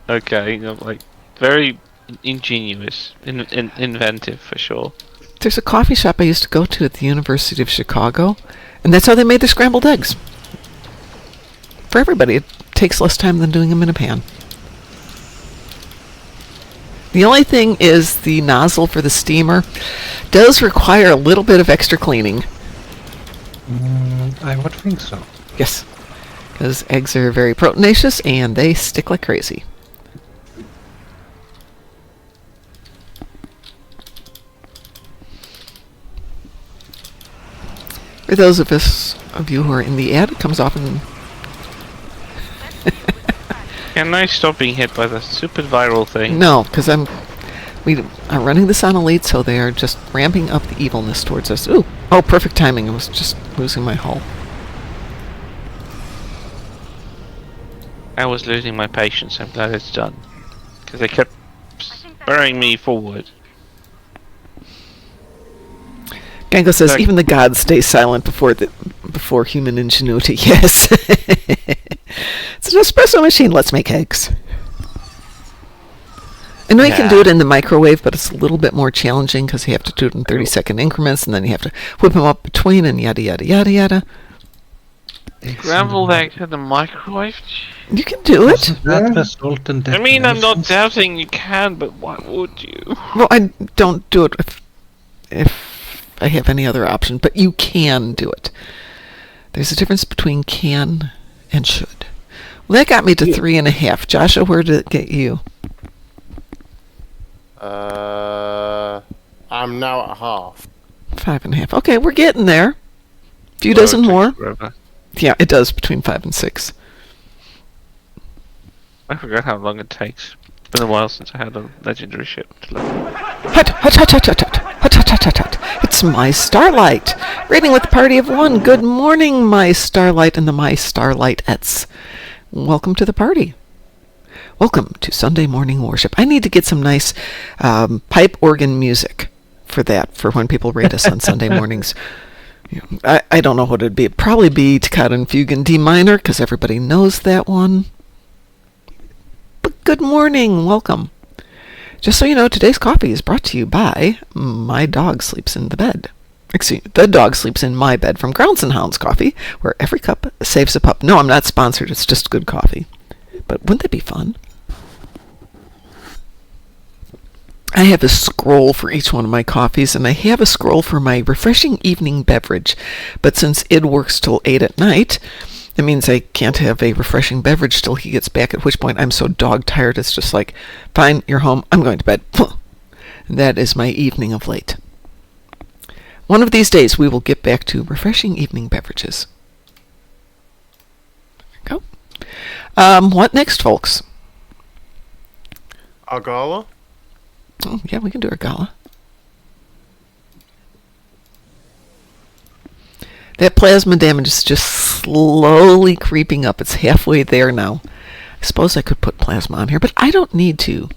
okay, like very ingenious, inventive for sure. There's a coffee shop I used to go to at the University of Chicago, and that's how they made their scrambled eggs. For everybody, it takes less time than doing them in a pan. The only thing is the nozzle for the steamer does require a little bit of extra cleaning. I would think so. Yes, because eggs are very proteinaceous and they stick like crazy. For those of you who are in the ad, it comes off in... Can I stop being hit by the stupid viral thing? No, because we are running this on Elite, so they are just ramping up the evilness towards us. Ooh! Oh, perfect timing. I was just losing my hull. I was losing my patience. I'm glad it's done. Because they kept spurring me forward. Gango says, Like- even the gods stay silent before human ingenuity. Yes. It's an espresso machine. Let's make eggs. I know you can do it in the microwave, but it's a little bit more challenging because you have to do it in 30-second increments, and then you have to whip them up between, and yada, yada, yada, yada. Scrambled eggs in the microwave? You can do it. Doesn't that Yeah. result in I mean, I'm not detonations? doubting you can, but why would you? Well, I don't do it if I have any other option, but you can do it. There's a difference between can and should. Well, that got me to 3.5. Joshua, where did it get you? I'm now at half. 5.5. Okay, we're getting there. A few Well, dozen it takes more. forever. Yeah, it does, between 5 and 6. I forgot how long it takes. It's been a while since I had a legendary ship to look. Hut, hut, hut, hut, hut, hut, hut, hut, hut, tut. It's my Starlight. Reading with a party of one. Good morning, my Starlight and the my Starlightettes. Welcome to the party. Welcome to Sunday morning worship. I need to get some nice pipe organ music for that, for when people read us on Sunday mornings. I don't know what it'd be. It'd probably be Toccata and Fugue in D minor, because everybody knows that one. But good morning. Welcome. Just so you know, today's coffee is brought to you by My Dog Sleeps in the Bed. Excuse me, The Dog Sleeps in My Bed from Grounds and Hounds Coffee, where every cup saves a pup. No, I'm not sponsored. It's just good coffee. But wouldn't that be fun? I have a scroll for each one of my coffees, and I have a scroll for my refreshing evening beverage. But since Id works till 8 at night, it means I can't have a refreshing beverage till he gets back, at which point I'm so dog-tired it's just like, fine, you're home, I'm going to bed. That is my evening of late. One of these days we will get back to refreshing evening beverages. There we go. What next, folks? Our gala? Oh, yeah, we can do our gala. That plasma damage is just slowly creeping up. It's halfway there now. I suppose I could put plasma on here, but I don't need to.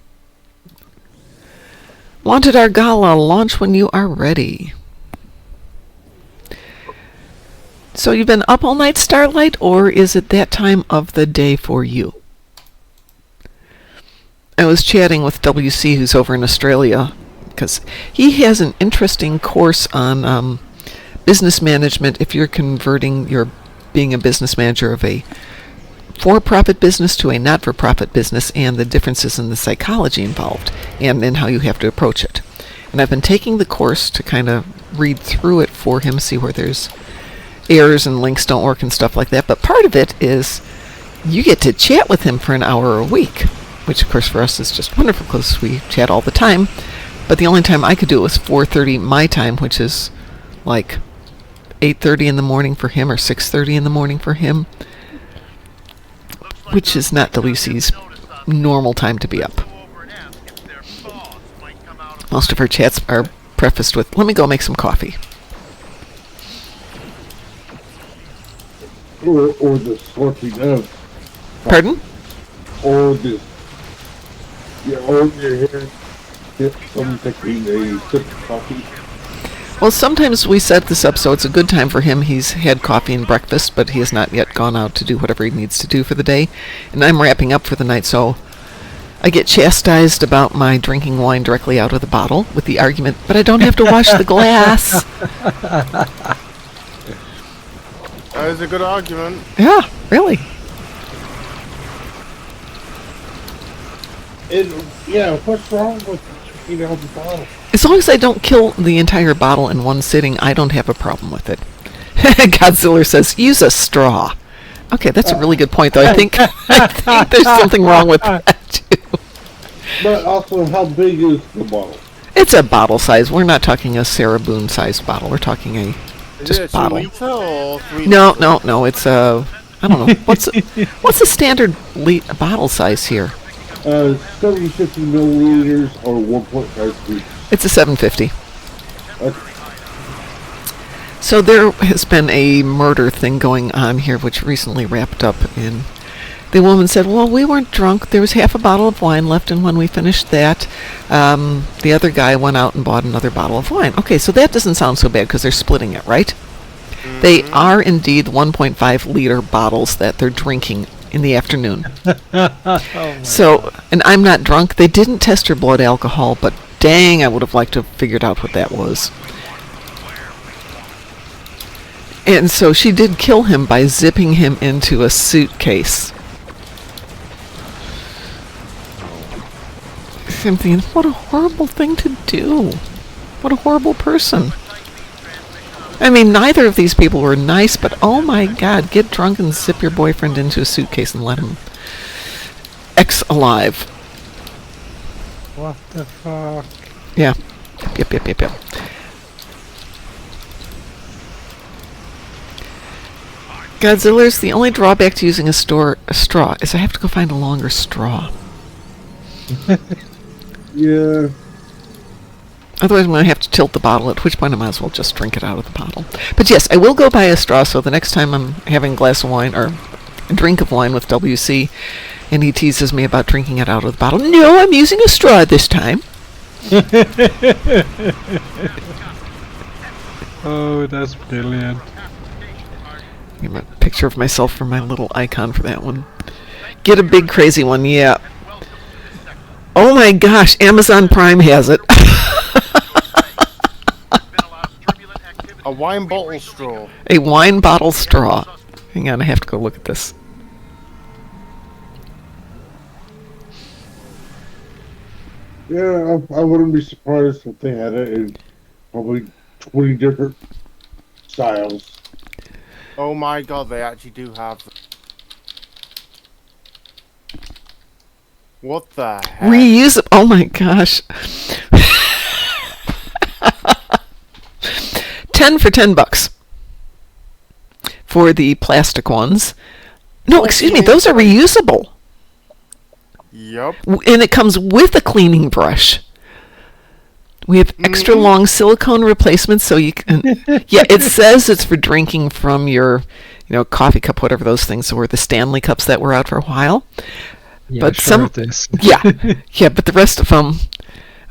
Wanted our gala. Launch when you are ready. So you've been up all night, Starlight, or is it that time of the day for you? I was chatting with WC, who's over in Australia, because he has an interesting course on business management if you're converting your being a business manager of a for-profit business to a not-for-profit business, and the differences in the psychology involved and in how you have to approach it. And I've been taking the course to kind of read through it for him, see where there's errors and links don't work and stuff like that. But part of it is you get to chat with him for an hour a week, which of course for us is just wonderful because we chat all the time. But the only time I could do it was 4:30 my time, which is like 8:30 in the morning for him or 6:30 in the morning for him, which is not WC's normal time to be up. Most of our chats are prefaced with, let me go make some coffee. Or the sorting of. Pardon? Or the. Yeah, or your hair. If someone taking a sip of coffee. Well, sometimes we set this up so it's a good time for him. He's had coffee and breakfast, but he has not yet gone out to do whatever he needs to do for the day. And I'm wrapping up for the night, so I get chastised about my drinking wine directly out of the bottle with the argument, but I don't have to wash the glass. That is a good argument. Yeah, really. Yeah, what's wrong with drinking out of the bottle? As long as I don't kill the entire bottle in one sitting, I don't have a problem with it. Godzilla says, use a straw. Okay, that's a really good point, though. I think there's something wrong with that, too. But also, how big is the bottle? It's a bottle size. We're not talking a Sarah Boone-sized bottle. We're talking a just Is it bottle. 2 liter or 3 No, liter? no. It's a... I don't know. What's the standard bottle size here? 750 milliliters or 1.5 liters. It's a 750. Okay. So there has been a murder thing going on here, which recently wrapped up in... The woman said, well, we weren't drunk. There was half a bottle of wine left, and when we finished that, the other guy went out and bought another bottle of wine. Okay, so that doesn't sound so bad because they're splitting it, right? Mm-hmm. They are indeed 1.5 liter bottles that they're drinking in the afternoon. So, and I'm not drunk. They didn't test her blood alcohol, but dang, I would have liked to have figured out what that was. And so she did kill him by zipping him into a suitcase. I'm thinking, what a horrible thing to do. What a horrible person. I mean, neither of these people were nice, but oh my God, get drunk and zip your boyfriend into a suitcase and let him alive. What the fuck? Yeah. Yep. Godzilla's the only drawback to using a straw is I have to go find a longer straw. Yeah. Otherwise, I'm going to have to tilt the bottle, at which point I might as well just drink it out of the bottle. But yes, I will go buy a straw, so the next time I'm having a glass of wine, or a drink of wine with WC, and he teases me about drinking it out of the bottle, no, I'm using a straw this time. Oh, that's brilliant. Give a picture of myself for my little icon for that one. Get a big crazy one, yeah. Oh my gosh, Amazon Prime has it. A wine bottle straw. A wine bottle straw. Hang on, I have to go look at this. Yeah, I wouldn't be surprised if they had it in probably 20 different styles. Oh my god, they actually do have them. What the heck? Reuse. Oh my gosh. 10 for $10 for the plastic ones. No, excuse me, those are reusable. Yup. And it comes with a cleaning brush. We have extra long silicone replacements, so you can. Yeah, it says it's for drinking from your, coffee cup, whatever those things were, the Stanley cups that were out for a while. Yeah, But sure it is. yeah, but the rest of them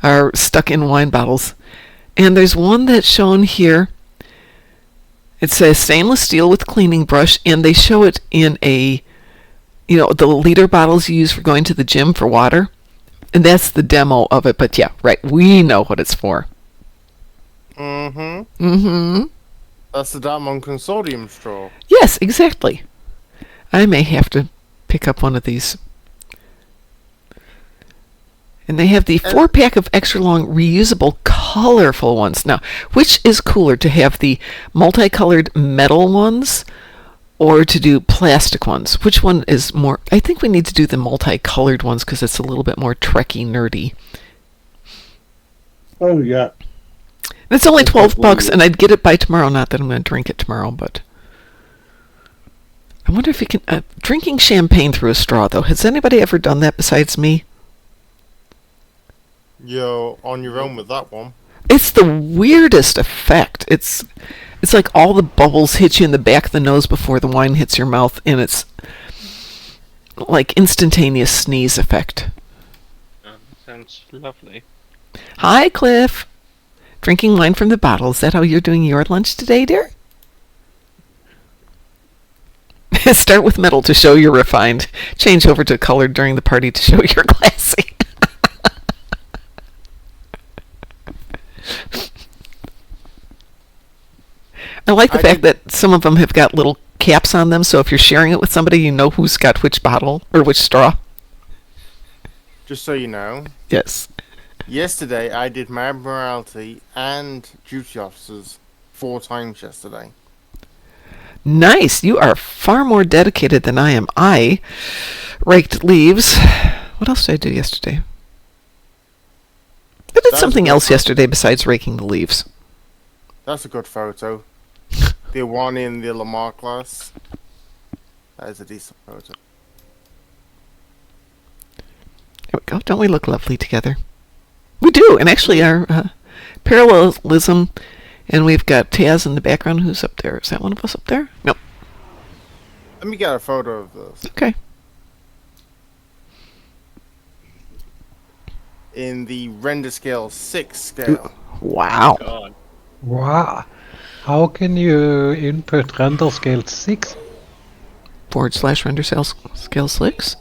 are stuck in wine bottles. And there's one that's shown here. It says stainless steel with cleaning brush, and they show it in a, the liter bottles you use for going to the gym for water. And that's the demo of it, but yeah, right, we know what it's for. Mm-hmm. Mm-hmm. That's the Diamond Consortium straw. Yes, exactly. I may have to pick up one of these. And they have the 4-pack of extra long, reusable, colorful ones. Now, which is cooler, to have the multicolored metal ones or to do plastic ones? Which one is more? I think we need to do the multicolored ones because it's a little bit more Trekkie nerdy. Oh, yeah. And it's only $12, and I'd get it by tomorrow. Not that I'm going to drink it tomorrow, but I wonder if you can. Drinking champagne through a straw, though. Has anybody ever done that besides me? You're on your own with that one. It's the weirdest effect. It's like all the bubbles hit you in the back of the nose before the wine hits your mouth, and it's like instantaneous sneeze effect. Sounds lovely. Hi, Cliff. Drinking wine from the bottle. Is that how you're doing your lunch today, dear? Start with metal to show you're refined. Change over to colored during the party to show you're classy. I like the fact that some of them have got little caps on them, so if you're sharing it with somebody, you know who's got which bottle or which straw. Just so you know. Yes. Yesterday, I did my Admiralty and Duty Officers 4 times yesterday. Nice. You are far more dedicated than I am. I raked leaves. What else did I do yesterday? I did something else yesterday besides raking the leaves. That's a good photo. The Ahwahnee in the Lamar class. That is a decent photo. There we go. Don't we look lovely together? We do. And actually our parallelism, and we've got Taz in the background. Who's up there? Is that one of us up there? Nope. Let me get a photo of this. Okay. In the render scale 6 scale. Wow. God. Wow. How can you input render scale 6? /render scale 6?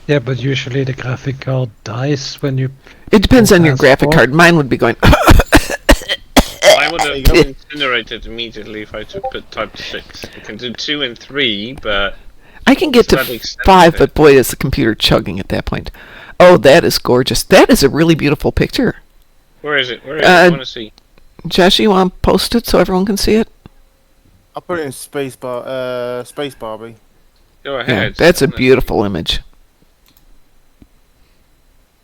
Yeah, but usually the graphic card dies when you... It depends on your graphic transport. card. Mine would be going... I would have incinerated immediately if I put type 6. I can do 2 and 3, but... I can get to Slightly 5, extended. but boy, is the computer chugging at that point. Oh, that is gorgeous. That is a really beautiful picture. Where is it? Where is it? I want to see. Josh, you want to post it so everyone can see it? I'll put it in Space Barbie. Go Yeah, ahead. that's a beautiful image.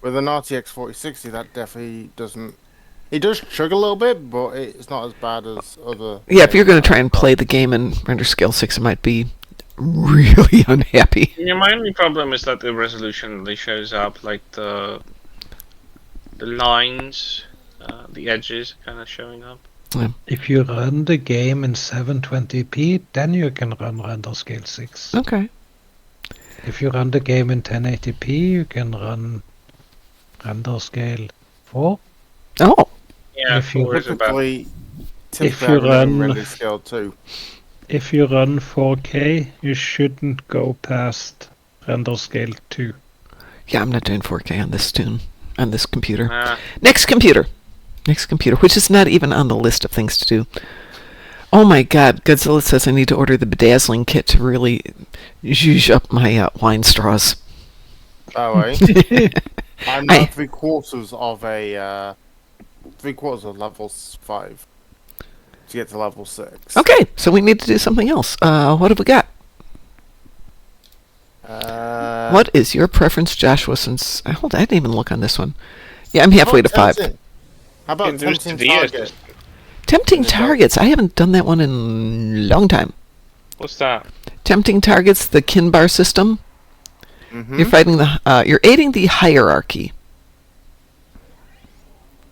With an RTX 4060, that definitely doesn't... It does chug a little bit, but it's not as bad as other... Yeah, if you're going to try and play the game in render scale 6, it might be really unhappy. Yeah, my only problem is that the resolution really shows up, like the lines The edges kind of showing up. If you run the game in 720p, then you can run render scale 6. Okay. If you run the game in 1080p, you can run render scale 4. Oh. Yeah, If you- 4 is about. Typically you I run- render scale 2. If you run 4K, you shouldn't go past render scale 2. Yeah, I'm not doing 4K on this on this computer. Nah. Next computer, which is not even on the list of things to do. Oh my God, Godzilla says I need to order the bedazzling kit to really zhuzh up my wine straws. Oh, eh? I'm now 3/4 of level 5 to get to level 6. Okay, so we need to do something else. What have we got? What is your preference, Joshua? Since I didn't even look on this one. Yeah, I'm halfway to 5. How about You can do tempting Diaz. target? Tempting Targets. I haven't done that one in a long time. What's that? Tempting Targets, the Kinbar system. Mm-hmm. You're fighting you're aiding the hierarchy.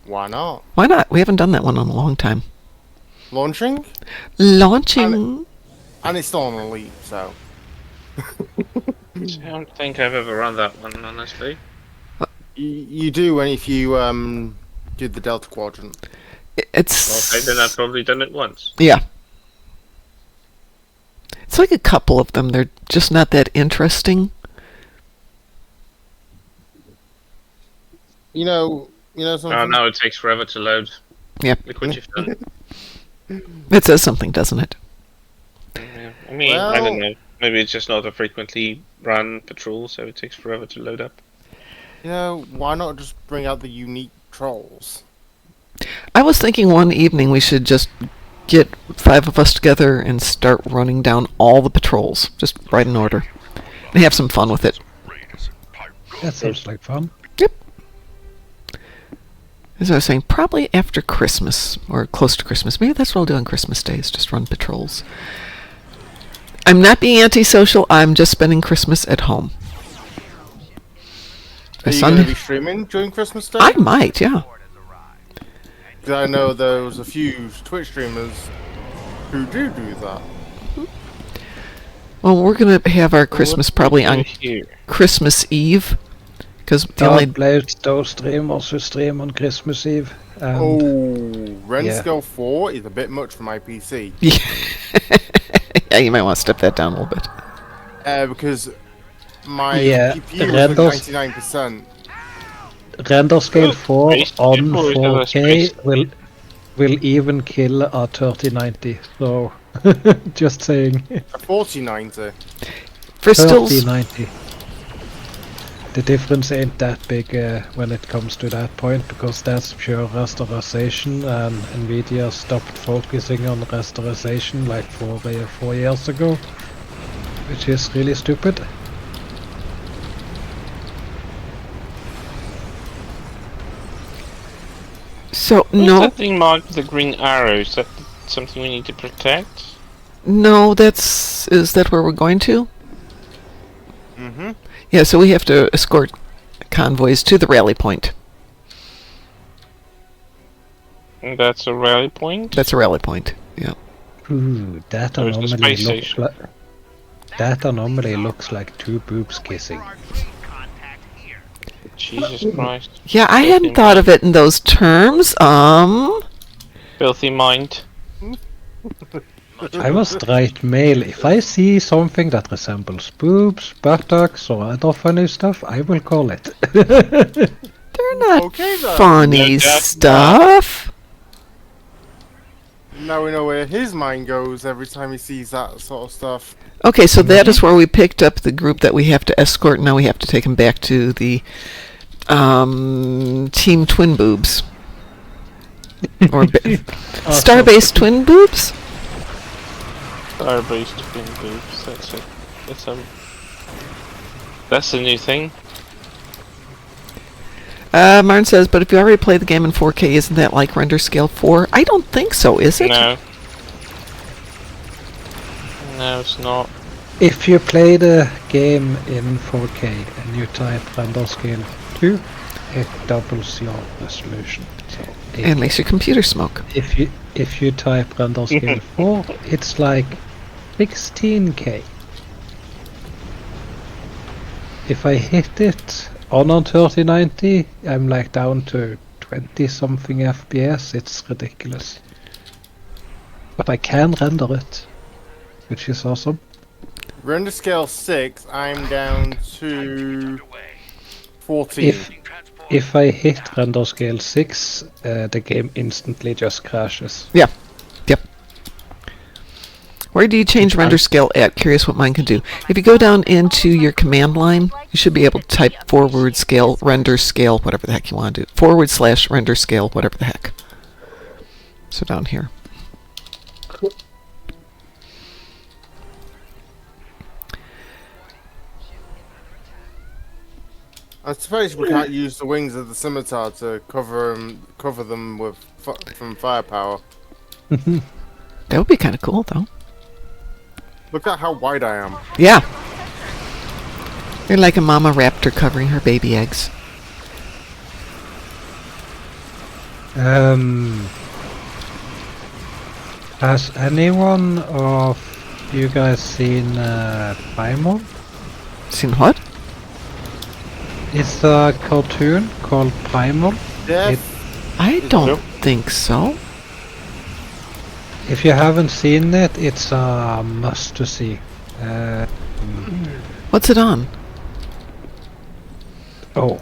Why not? Why not? We haven't done that one in a long time. Launching? Launching. And it's still on Elite, so. I don't think I've ever run that one, honestly. You do if you do the Delta Quadrant. It's Okay, then I've probably done it once. yeah. It's like a couple of them. They're just not that interesting. You know something? Oh, no, it takes forever to load. Yeah. Look what you've done. It says something, doesn't it? Yeah. I mean, I don't know. Maybe it's just not a frequently run patrol, so it takes forever to load up. Why not just bring out the unique trolls? I was thinking one evening we should just get 5 of us together and start running down all the patrols, just right in order, and have some fun with it. That sounds like fun. Yep. As I was saying, probably after Christmas, or close to Christmas. Maybe that's what I'll do on Christmas days, just run patrols. I'm not being antisocial, I'm just spending Christmas at home. Are you going to be streaming during Christmas Day? I might, yeah. Because I know there's a few Twitch streamers who do that. Well, we're going to have our Christmas probably on Here. Christmas Eve. Because the God only... bless those streamers who stream on Christmas Eve. And Rend yeah. Scale 4 is a bit much for my PC. Yeah, you might want to step that down a little bit. Because my Yeah, GPU Renders- is like 99%. render scale 4 Based on before it was 4K based. will even kill a 3090. So, just saying. A 4090. For stills... 3090. The difference ain't that big when it comes to that point, because that's pure rasterization, and Nvidia stopped focusing on rasterization like 4 years ago, which is really stupid. So, What's no, that thing marked with the green arrow? Is that something we need to protect? no, that's... Is that where we're going to? Mm-hmm. Yeah, so we have to escort convoys to the rally point. And that's a rally point? That's a rally point, yeah. Ooh, that There's the anomaly space looks station. like... That anomaly looks like two boobs kissing. Jesus Christ. Yeah, I hadn't thought of it in those terms. Filthy mind. I'm a straight male. If I see something that resembles boobs, buttocks, or other funny stuff, I will call it. They're not Okay, then. funny No, that's stuff. Now we know where his mind goes every time he sees that sort of stuff. Okay, so that is where we picked up the group that we have to escort. Now we have to take them back to the Team Twin Boobs. Or Starbase Twin Boobs? Star-based twin boobs, that's it. That's the new thing. Martin says, but if you already play the game in 4K, isn't that like render scale 4? I don't think so, is it? No. No, it's not. If you play the game in 4K and you type render scale 2, it doubles your resolution. So And makes your computer smoke. if you type render scale 4, it's like 16K. If I hit it on 3090, I'm like down to 20 something FPS. It's ridiculous. But I can render it, which is awesome. Render scale 6, I'm down to 14. If I hit render scale 6, the game instantly just crashes. Yeah. Yep. Where do you change render scale at? Curious what mine can do. If you go down into your command line, you should be able to type forward scale, render scale, whatever the heck you want to do. / render scale, whatever the heck. So down here. I suppose we can't use the wings of the scimitar to cover them with from firepower. That would be kind of cool, though. Look at how wide I am. Yeah. You're like a mama raptor covering her baby eggs. Has anyone of you guys seen Primal? Seen what? It's a cartoon called Primal. Yes. I don't think so. If you haven't seen it, it's a must to see. What's it on? Oh,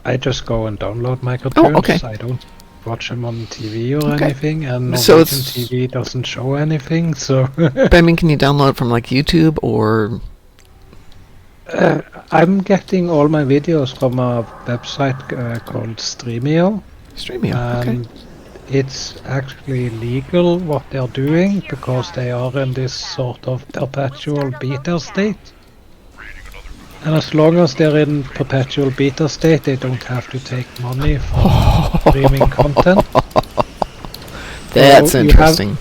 I just go and download my cartoons. okay. I don't watch them on TV or Okay. anything, and So Norwegian it's- TV doesn't show anything. So But I mean, can you download it from like YouTube or? I'm getting all my videos from a website called Streamio. Streamio? Okay. And it's actually legal what they're doing because they are in this sort of perpetual beta state. And as long as they're in perpetual beta state, they don't have to take money for streaming content. That's So you interesting.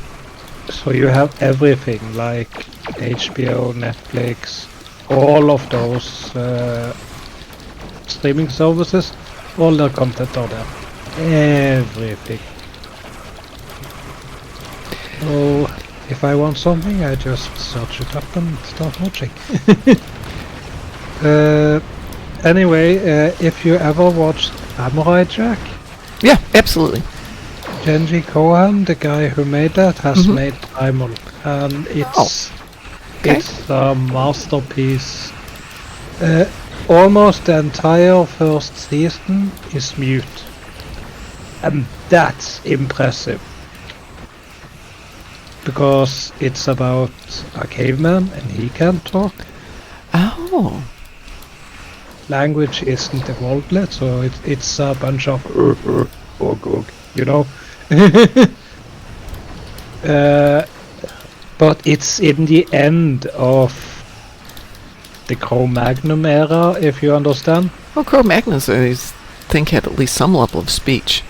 So you have everything like HBO, Netflix, all of those streaming services, all their content are there. Everything. So if I want something, I just search it up and start watching. Anyway, if you ever watched Samurai Jack, Yeah, absolutely. Genji Kohan, the guy who made that, has made Primal, and it's okay. it's a masterpiece. Almost the entire first season is mute, and that's impressive because it's about a caveman and he can't talk. Oh. Language isn't evolved yet, so it's a bunch of you know. But it's in the end of the Cro-Magnon era, if you understand. Well, Cro-Magnons, I think, had at least some level of speech.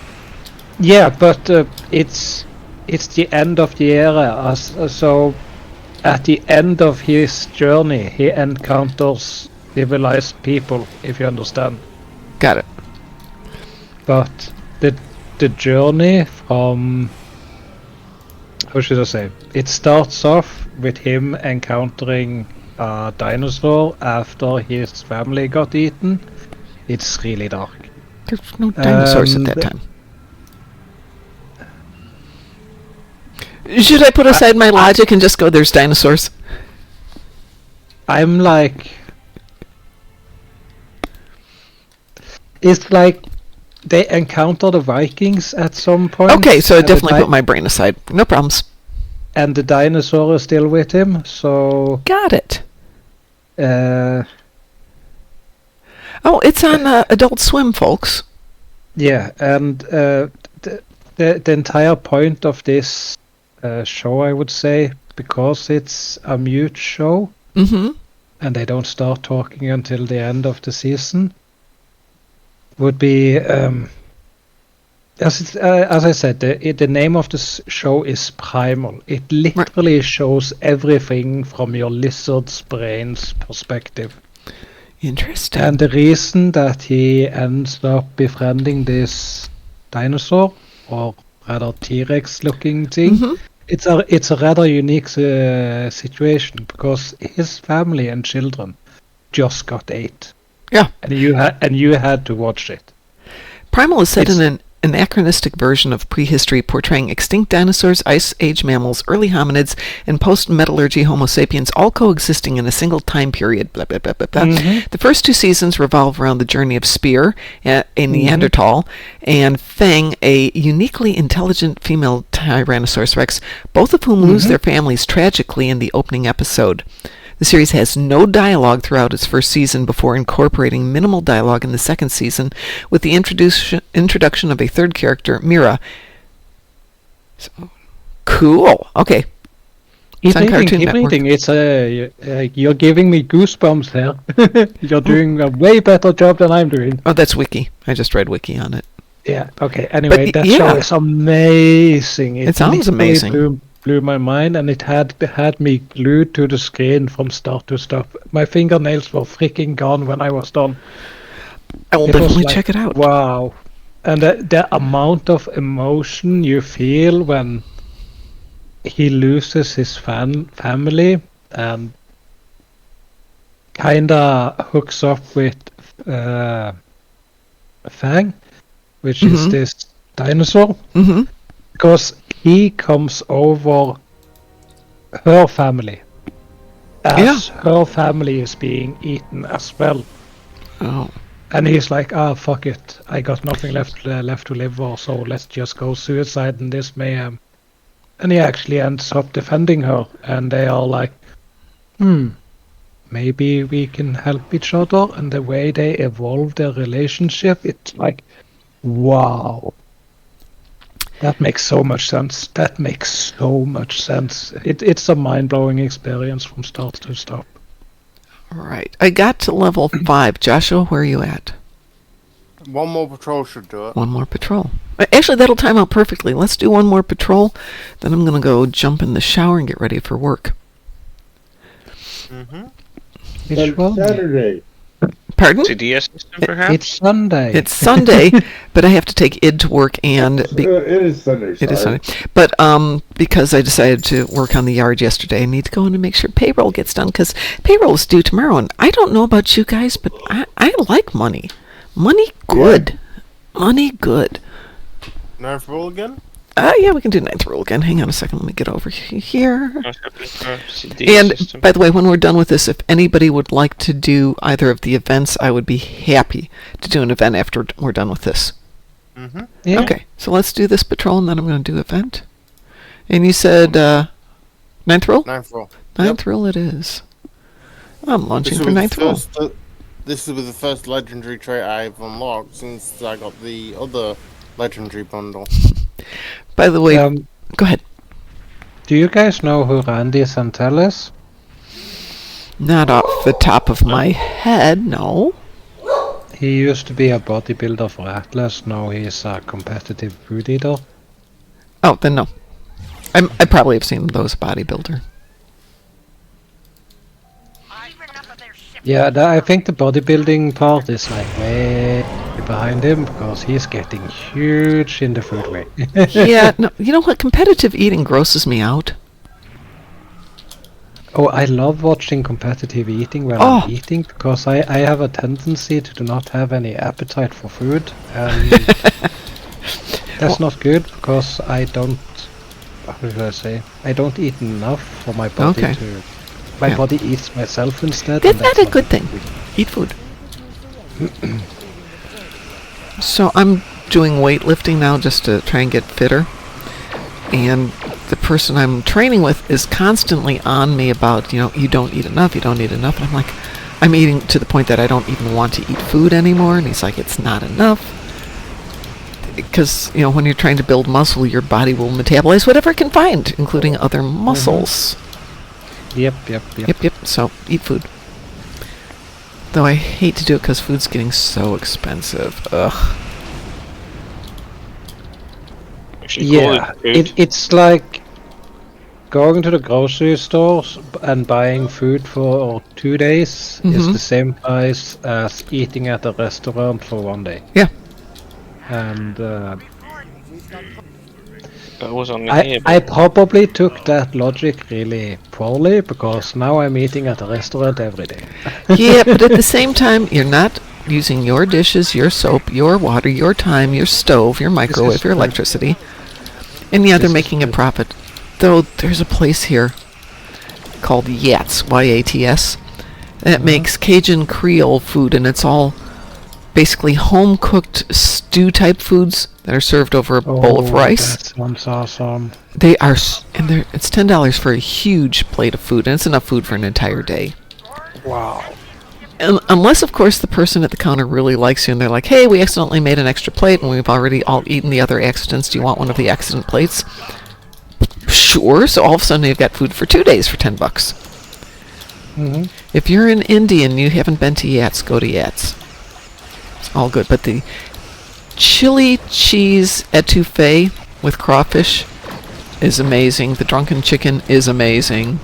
Yeah, but it's the end of the era. So at the end of his journey, he encounters civilized people, if you understand. Got it. But the journey from, how should I say, it starts off with him encountering a dinosaur after his family got eaten. It's really dark. There's no dinosaurs at that And- time. Should I put aside my logic and just go, there's dinosaurs? I'm like, it's like they encounter the Vikings at some point. Okay, so I and the definitely put my brain aside. No problems. and the dinosaur is still with him, so Got it. uh, Oh, it's on Adult Swim, folks. yeah, and the entire point of this show, I would say, because it's a mute show Mm-hmm. and they don't start talking until the end of the season, would be as I said, the name of the show is Primal. It literally shows everything from your lizard's brain's perspective. Interesting. And the reason that he ends up befriending this dinosaur, or rather T-Rex looking thing, Mhm. it's a rather unique situation because his family and children just got ate. Yeah. And you had to watch it. Primal is set It's- in an anachronistic version of prehistory portraying extinct dinosaurs, ice age mammals, early hominids, and post-metallurgy Homo sapiens all coexisting in a single time period. Blah, blah, blah, blah, blah. The first 2 seasons revolve around the journey of Spear, a Neanderthal, and Fang, a uniquely intelligent female Tyrannosaurus Rex, both of whom lose their families tragically in the opening episode. The series has no dialogue throughout its first season before incorporating minimal dialogue in the second season with the introduction of a third character, Mira. So, cool. Okay. Keep Cartoon Network. reading. It's you're giving me goosebumps here. You're doing a way better job than I'm doing. Oh, that's Wiki. I just read Wiki on it. Yeah. Okay. Anyway, that yeah. show is amazing. It sounds literally amazing. Blew my mind, and it had me glued to the screen from start to stop. My fingernails were freaking gone when I was done. I will It was definitely like, check it out. Wow. And the amount of emotion you feel when he loses his family and kinda hooks up with Fang, which is this dinosaur, because he comes over her family as her family is being eaten as well. Oh. And he's like, fuck it, I got nothing left to live for, so let's just go suicide in this mayhem. And he actually ends up defending her, and they are like, maybe we can help each other. And the way they evolve their relationship, it's like, wow. That makes so much sense. It's a mind-blowing experience from start to stop. All right. I got to level 5. Joshua, where are you at? One more patrol should do it. One more patrol. Actually, that'll time out perfectly. Let's do one more patrol. Then I'm going to go jump in the shower and get ready for work. Which one? Saturday. Pardon? CDS system, perhaps? It's Sunday. It's Sunday, but I have to take Id to work, and It is Sunday. it is sorry. Sunday. But because I decided to work on the yard yesterday, I need to go in and make sure payroll gets done, because payroll is due tomorrow. And I don't know about you guys, but I like money. Money good. Money good. Ninth rule again? Yeah, we can do ninth rule again. Hang on a second. Let me get over here. CDS And system. by the way, when we're done with this, if anybody would like to do either of the events, I would be happy to do an event after we're done with this. Yeah. Okay, so let's do this patrol, and then I'm going to do event. And you said ninth rule? Ninth rule. Ninth rule it is. I'm launching for ninth rule. This is with the first legendary trait I've unlocked since I got the other legendary bundle. By the way, go ahead. Do you guys know who Randy Santel is? Not off the top of my head, no. He used to be a bodybuilder for Atlas. Now he's a competitive food eater. Oh, then no. I probably have seen those bodybuilder. Yeah, I think the bodybuilding part is like way behind him because he's getting huge in the food way. Yeah, no, you know what? Competitive eating grosses me out. Oh, I love watching competitive eating when Oh. I'm eating because I have a tendency to do not have any appetite for food, and that's not good because I don't. How should I say? I don't eat enough for my body Okay. to. My Yeah. body eats myself instead. That's and not that's a good thing. Eat food. So I'm doing weightlifting now just to try and get fitter. And the person I'm training with is constantly on me about, you don't eat enough, you don't eat enough. And I'm like, I'm eating to the point that I don't even want to eat food anymore. And he's like, it's not enough. Because, when you're trying to build muscle, your body will metabolize whatever it can find, including other muscles. Yep. Yep. So, eat food. Though I hate to do it because food's getting so expensive. Ugh. We should call Yeah, it food. it's like going to the grocery stores and buying food for 2 days is the same price as eating at a restaurant for 1 day. Yeah. And That was only I probably took that logic really poorly, because now I'm eating at a restaurant every day. Yeah, but at the same time, you're not using your dishes, your soap, your water, your time, your stove, your microwave, your electricity. And yeah, they're making a profit. Though there's a place here called Yats, Y-A-T-S, that makes Cajun Creole food, and it's all basically home-cooked stew-type foods that are served over a bowl of rice. That sounds awesome. They are, it's $10 for a huge plate of food, and it's enough food for an entire day. Wow. Unless, of course, the person at the counter really likes you, and they're like, hey, we accidentally made an extra plate, and we've already all eaten the other accidents. Do you want one of the accident plates? Sure. So all of a sudden, you've got food for 2 days for $10. If you're in India and you haven't been to Yats, go to Yats. It's all good. But the chili cheese etouffee with crawfish is amazing. The drunken chicken is amazing.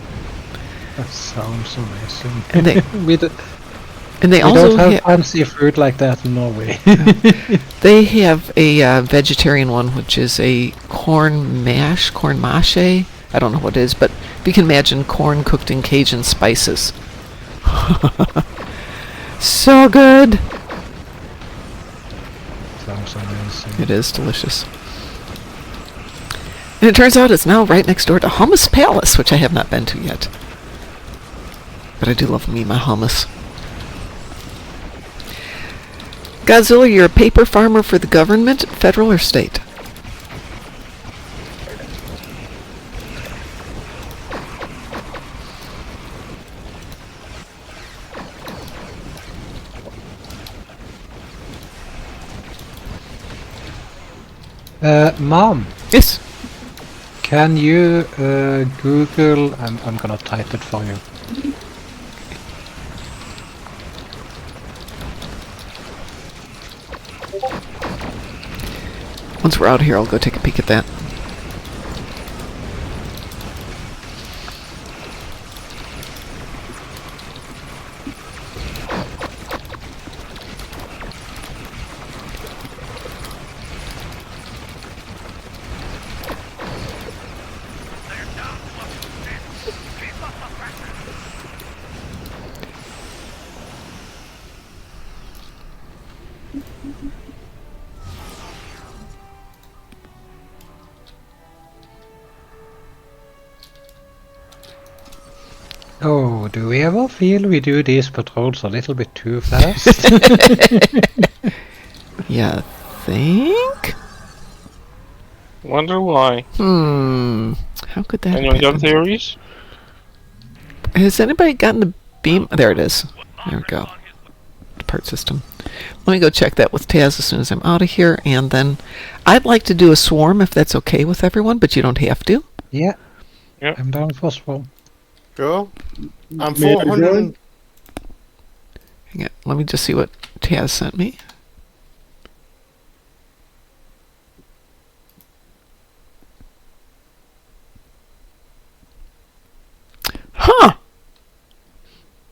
That sounds amazing. And they we also don't have fancy food like that in Norway. They have a vegetarian one, which is a corn mache. I don't know what it is, but you can imagine corn cooked in Cajun spices. So good. Sounds amazing. It is delicious. And it turns out it's now right next door to Hummus Palace, which I have not been to yet. But I do love me my hummus. Godzilla, you're a paper farmer for the government, federal or state? Mom, Yes. can you Google? I'm gonna type it for you. Once we're out here, I'll go take a peek at that. Oh, do we ever feel we do these patrols a little bit too fast? Yeah, think? Wonder why. How could that Anyone got happen? theories? Has anybody gotten the beam? There it is. There we go. The part system. Let me go check that with Taz as soon as I'm out of here, and then I'd like to do a swarm if that's okay with everyone, but you don't have to. Yeah. Yep. I'm down for swarm. Cool. I'm May I 400. join? Hang on, let me just see what Taz sent me. Huh!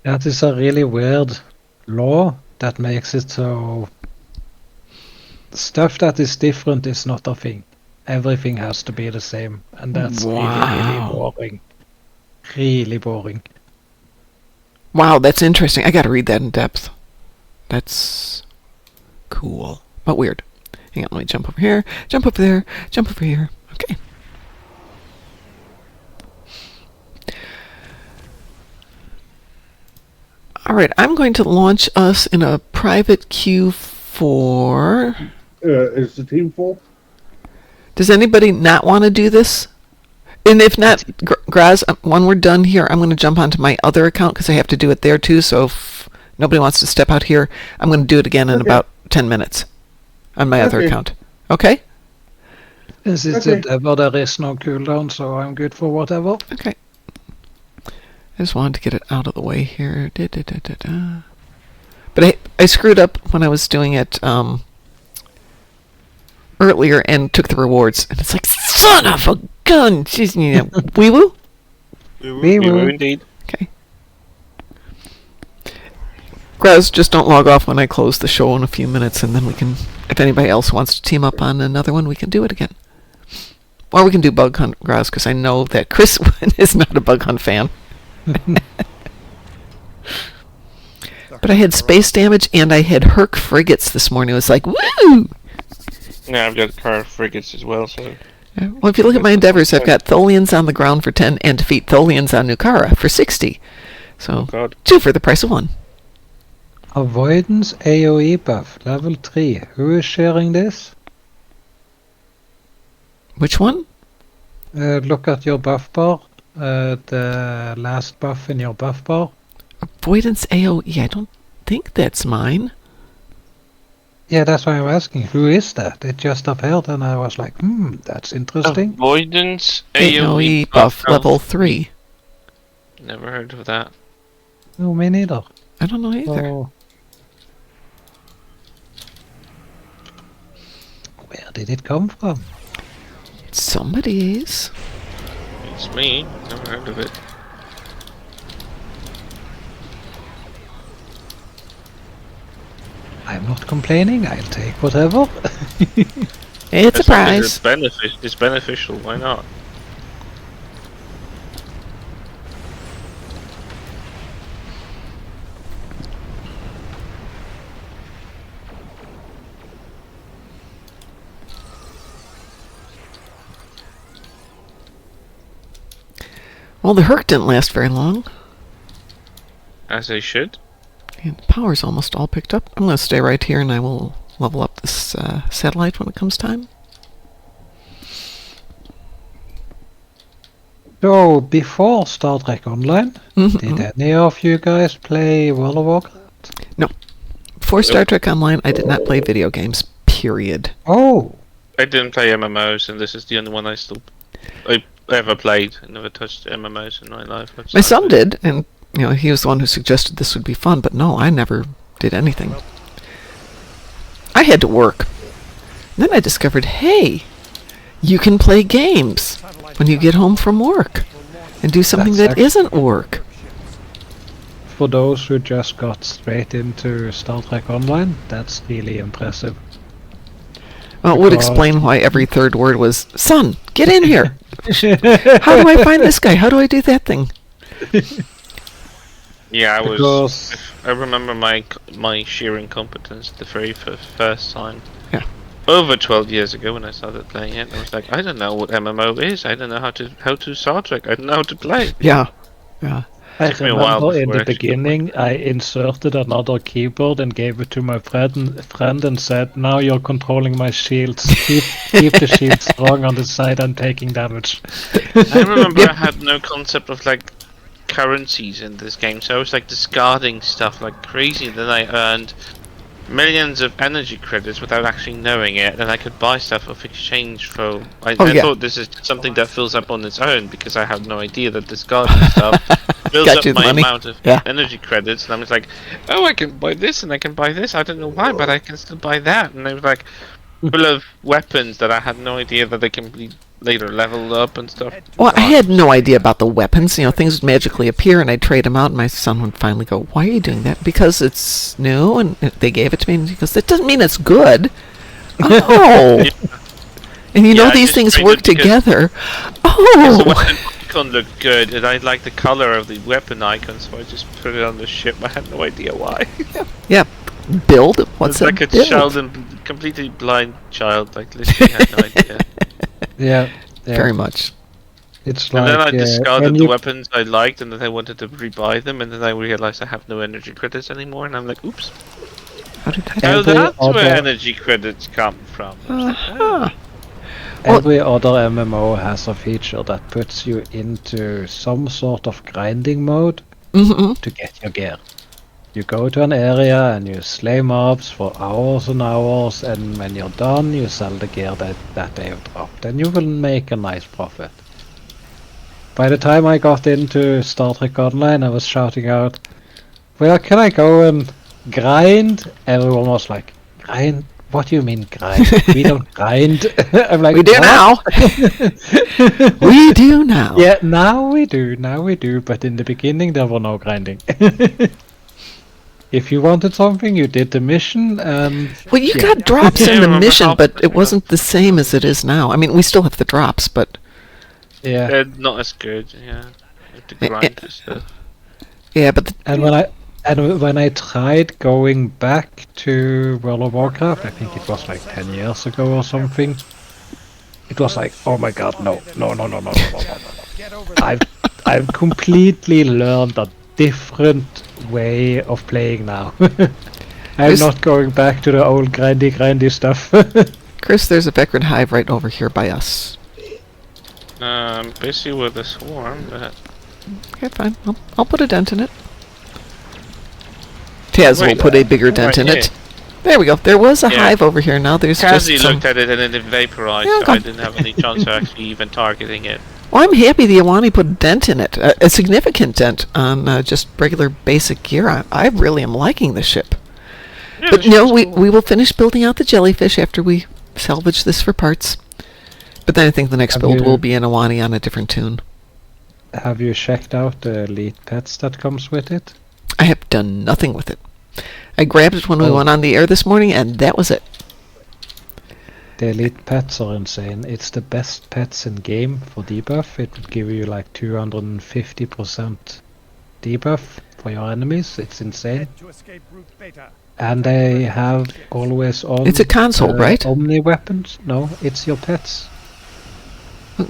That is a really weird law that makes it so stuff that is different is not a thing. Everything has to be the same, and that's really Wow. boring. Really boring. Wow, that's interesting. I gotta read that in depth. That's cool, but weird. Hang on, let me jump over here, jump over there, jump over here. Okay. Alright, I'm going to launch us in a private queue for... Is the team full? Does anybody not want to do this? And if not, Graz, when we're done here, I'm going to jump onto my other account because I have to do it there too. So if nobody wants to step out here, I'm going to do it again in about 10 minutes on my other Okay. account. Okay? This is Okay. whatever, there is no cooldown, so I'm good for whatever. Okay. I just wanted to get it out of the way here. Da-da-da-da-da. But I screwed up when I was doing it earlier and took the rewards. And it's like, son of a gun! Jeez, you know, wee-woo? We We will. will indeed. Okay. Graz, just don't log off when I close the show in a few minutes, and then we can, if anybody else wants to team up on another one, we can do it again. Or we can do Bug Hunt, Graz, because I know that Chris is not a Bug Hunt fan. But I had space damage, and I had Herc frigates this morning. It was like, woo! Yeah, I've got car frigates as well, so... Well, if you look at my endeavors, I've got Tholians on the ground for 10 and defeat Tholians on Nukara for 60. So, God. 2 for the price of 1. Avoidance AoE buff, level 3. Who is sharing this? Which one? Look at your buff bar. The last buff in your buff bar. Avoidance AoE. I don't think that's mine. Yeah, that's why I'm asking. Who is that? It just appeared and I was like, that's interesting. Avoidance AoE buff level 3. Never heard of that. No, me neither. I don't know either. So, where did it come from? Somebody's. It's me. Never heard of it. I'm not complaining. I'll take whatever. It's a As long as prize. It's beneficial. Why not? Well, the Herc didn't last very long. As they should. And the power's almost all picked up. I'm going to stay right here and I will level up this satellite when it comes time. So, before Star Trek Online, did any of you guys play World of Warcraft? Before Star Trek Online, I did not play video games, period. Oh, I didn't play MMOs, and this is the only one I ever played. I never touched MMOs in my life. My son did, and he was the one who suggested this would be fun, but no, I never did anything. I had to work. And then I discovered, hey, you can play games when you get home from work and do something That's that isn't work. for those who just got straight into Star Trek Online, that's really impressive. Well, it would explain why every third word was, son, get in here. How do I find this guy? How do I do that thing? Yeah, Because- I remember my sheer incompetence the very first time. Yeah. Over 12 years ago when I started playing it, I was like, I don't know what MMO is. I don't know how to Star Trek. I don't know how to play. Yeah. I Took me a while remember in before the actually- beginning I inserted another keyboard and gave it to my friend and said, now you're controlling my shields. Keep the shield strong on the side and taking damage. I remember I had no concept of like currencies in this game, so I was like discarding stuff like crazy. Then I earned millions of energy credits without actually knowing it, and I could buy stuff of exchange for. I thought this is something that fills up on its own because I had no idea that discarding stuff fills Got up you the my money. amount of Yeah. energy credits, and I was like, oh, I can buy this and I can buy this. I don't know why, but I can still buy that, and I was like full of weapons that I had no idea that they can be later leveled up and stuff. Well, I had no idea about the weapons. Things would magically appear, and I'd trade them out, and my son would finally go, why are you doing that? Because it's new, and they gave it to me, and he goes, that doesn't mean it's good. Oh! And Yeah, I these just things traded work because- together. The Oh! weapon icon looked good, and I liked the color of the weapon icon, so I just put it on the ship. I had no idea why. Yeah. Build? What's It's a like a build? child and completely blind child, like literally had no idea. Yeah, Very much. It's And like then I discarded when the you weapons I liked, and then I wanted to rebuy them, and then I realized I have no energy credits anymore, and I'm like, oops. How did I do Oh, Every that's other- where energy credits come from. I was like, oh. Uh-huh. every other MMO has a feature that puts you into some sort of grinding mode Mm-hmm. to get your gear. You go to an area and you slay mobs for hours and hours, and when you're done, you sell the gear that they have dropped, and you will make a nice profit. By the time I got into Star Trek Online, I was shouting out, where can I go and grind? Everyone was like, grind? What do you mean grind? We don't grind. I'm like, We do what? now. We do now. Yeah, now we do. But in the beginning, there were no grinding. If you wanted something, you did the mission, and Well, you yeah. got drops Yeah, I in the remember mission, how- but it wasn't the same as it is now. I mean, we still have the drops, but Yeah, They're not as good, yeah. With the grind and stuff. yeah, but and when I tried going back to World of Warcraft, I think it was like 10 years ago or something. It was like, oh my god, no. I've completely learned a different way of playing now. I'm This- not going back to the old grindy stuff. Chris, there's a Vecrid hive right over here by us. Busy with the swarm, but... Okay, fine. I'll put a dent in it. Taz will Wait, put a bigger dent in right it. There we go. There was a Yeah. hive over here. Now there's Kazi just some... looked at it and it vaporized, Yeah, so come. I didn't have any chance of actually even targeting it. Well, I'm happy the Ahwahnee put a dent in it. A significant dent on just regular basic gear. I really am liking the ship. Yeah, But the no, ship's we cool. will finish building out the jellyfish after we salvage this for parts. But then I think the next Have build you- will be an Ahwahnee on a different tune. Have you checked out the elite pets that comes with it? I have done nothing with it. I grabbed it when we Oh. went on the air this morning, and that was it. The elite pets are insane. It's the best pets in game for debuff. It would give you like 250% debuff for your enemies. It's insane. And they have always on. It's a console, right? Omni weapons? No, it's your pets.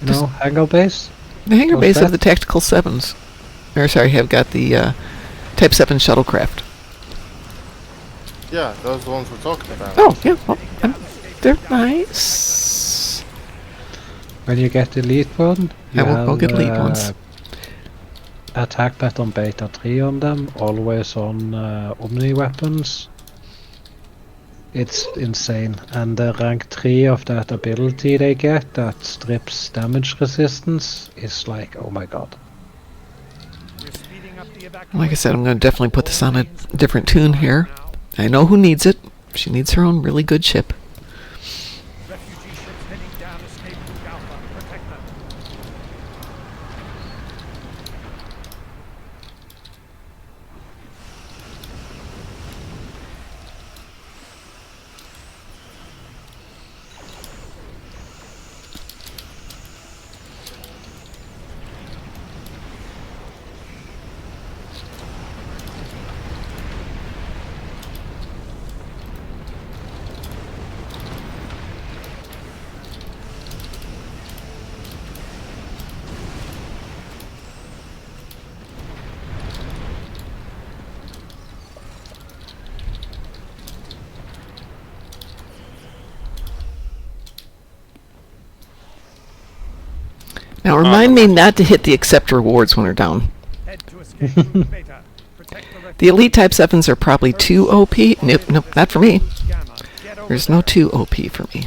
No, hangar base. The hangar What's base have that? the Tactical 7s. Or sorry, have got the Type 7 shuttlecraft. Yeah, those are the ones we're talking about. Oh, yeah. Well, they're nice. When you get the elite one, I you will go have, get elite ones. attack pattern beta 3 on them, always on Omni weapons. It's insane. And the rank 3 of that ability they get, that strips damage resistance, is like, oh my god. Like I said, I'm going to definitely put this on a different tune here. I know who needs it. She needs her own really good ship. Now remind me not to hit the accept rewards when we're down. The elite type 7s are probably too OP. Nope, not for me. There's no too OP for me.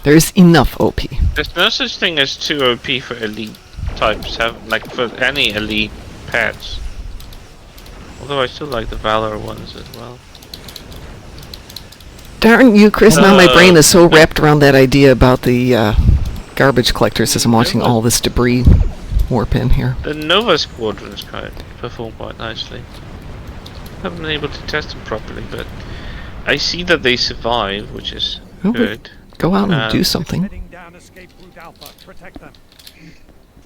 There's enough OP. There's no such thing as 2 OP for elite type 7, like for any elite pets. Although I still like the Valor ones as well. Darn you, Chris, now my brain is so okay. wrapped around that idea about the garbage collectors as I'm watching all this debris warp in here. The Nova squadrons perform quite nicely. Haven't been able to test them properly, but I see that they survive, which is Oh, but good. go out and do something.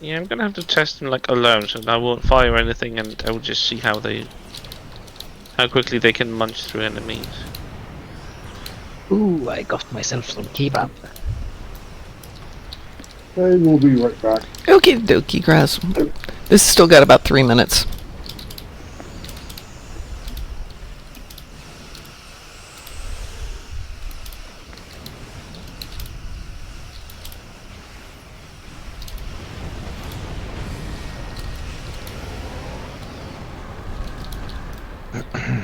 Yeah, I'm gonna have to test them like alone, so I won't fire anything, and I will just see how quickly they can munch through enemies. Ooh, I got myself some kebab. Hey, we'll be right back. Okie dokie, Graz. This has still got about 3 minutes.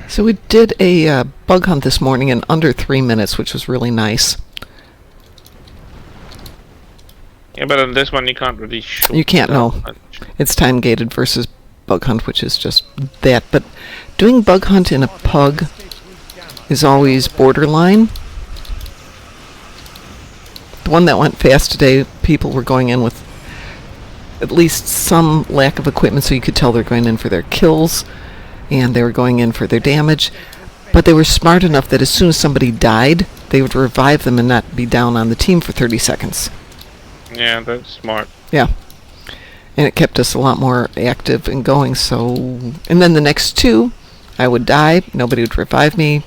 So we did a bug hunt this morning in under 3 minutes, which was really nice. Yeah, but on this one you can't really shoot. You can't, no. much. It's time gated versus bug hunt, which is just that. But doing bug hunt in a pug is always borderline. The one that went fast today, people were going in with at least some lack of equipment, so you could tell they're going in for their kills, and they were going in for their damage. But they were smart enough that as soon as somebody died, they would revive them and not be down on the team for 30 seconds. Yeah, that's smart. Yeah. And it kept us a lot more active and going, so... And then the next two, I would die, nobody would revive me,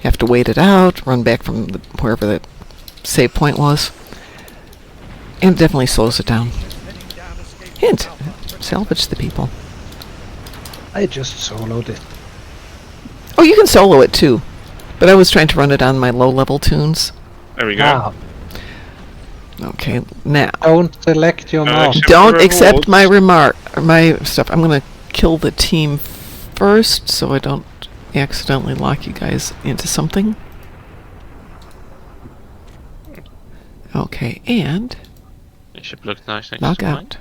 have to wait it out, run back from wherever the save point was. And it definitely slows it down. Hint, salvage the people. I just soloed it. Oh, you can solo it too. But I was trying to run it on my low-level tunes. There we go. Ah, Okay, now... don't select your mouse. accept Don't the accept rewards. my stuff. I'm going to kill the team first so I don't accidentally lock you guys into something. Okay, and It should look nice next log to mine. out.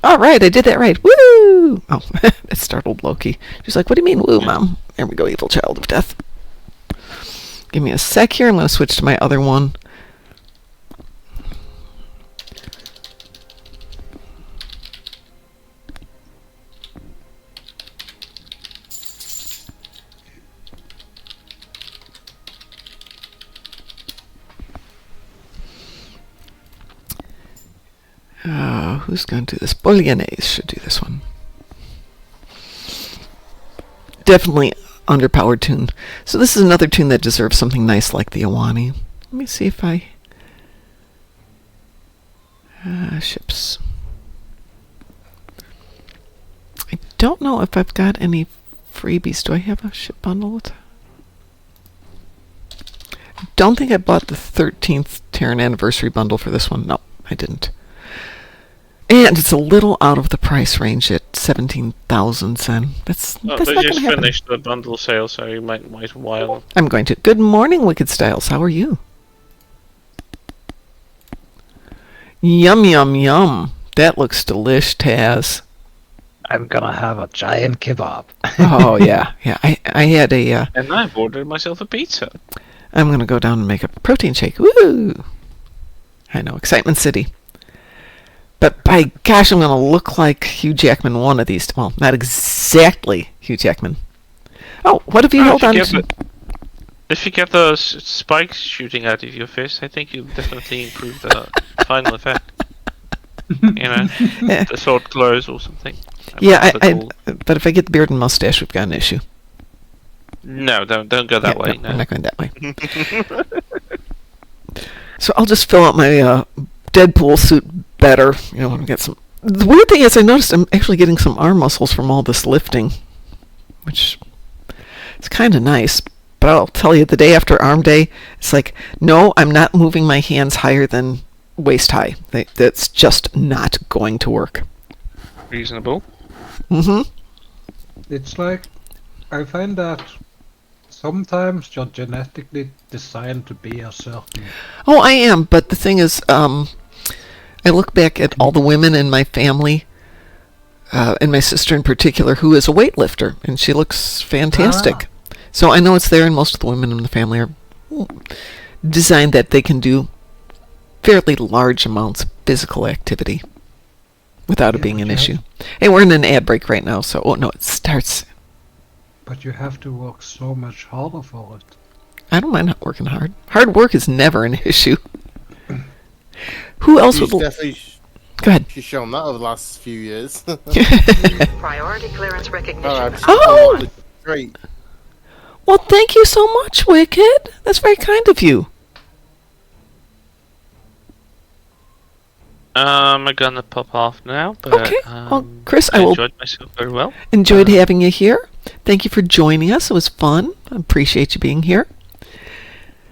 All right, I did that right. Woo! Oh, it startled Loki. She's like, what do you mean, woo, Mom? There we go, evil child of death. Give me a sec here. I'm going to switch to my other one. Who's going to do this? Bolognese should do this one. Definitely underpowered tune. So this is another tune that deserves something nice like the Ahwahnee. Let me see if I... ships. I don't know if I've got any freebies. Do I have a ship bundle? I don't think I bought the 13th Terran Anniversary bundle for this one. No, I didn't. And it's a little out of the price range at 17,000 sen. That's Oh, not they going to just happen. finished the bundle sale, so you might wait a while. I'm going to. Good morning, Wicked Styles. How are you? Yum, yum, yum. That looks delish, Taz. I'm gonna have a giant kebab. Oh, yeah. Yeah, I had a... And I've ordered myself a pizza. I'm going to go down and make a protein shake. Woo! I know, Excitement City. But by gosh, I'm going to look like Hugh Jackman one of these. Well, not exactly Hugh Jackman. Oh, what have you held on to? If you get those spikes shooting out of your fist, I think you'll definitely improve the final effect. You know, the sword glows or something. Yeah, but if I get the beard and mustache, we've got an issue. No, don't go that way. No, I'm not going that way. So I'll just fill out my Deadpool suit better. You know, and get some. The weird thing is, I noticed I'm actually getting some arm muscles from all this lifting, which is kind of nice. But I'll tell you, the day after arm day, it's like, no, I'm not moving my hands higher than waist high. That's just not going to work. Reasonable. Mm-hmm. It's like, I find that sometimes you're genetically designed to be a certain... Oh, I am, but the thing is, I look back at all the women in my family, and my sister in particular, who is a weightlifter, and she looks fantastic. So I know it's there, and most of the women in the family are designed that they can do fairly large amounts of physical activity without it being an issue. Hey, we're in an ad break right now, so... Oh, no, it starts... But you have to work so much harder for it. I don't mind not working hard. Hard work is never an issue. Who else would... Definitely Go ahead. she's shown that over the last few years. Priority clearance recognition. Oh! Great. Well, thank you so much, Wicked. That's very kind of you. I'm gonna pop off now, but Okay. Well, Chris, I I will enjoyed myself very well. enjoyed having you here. Thank you for joining us. It was fun. I appreciate you being here.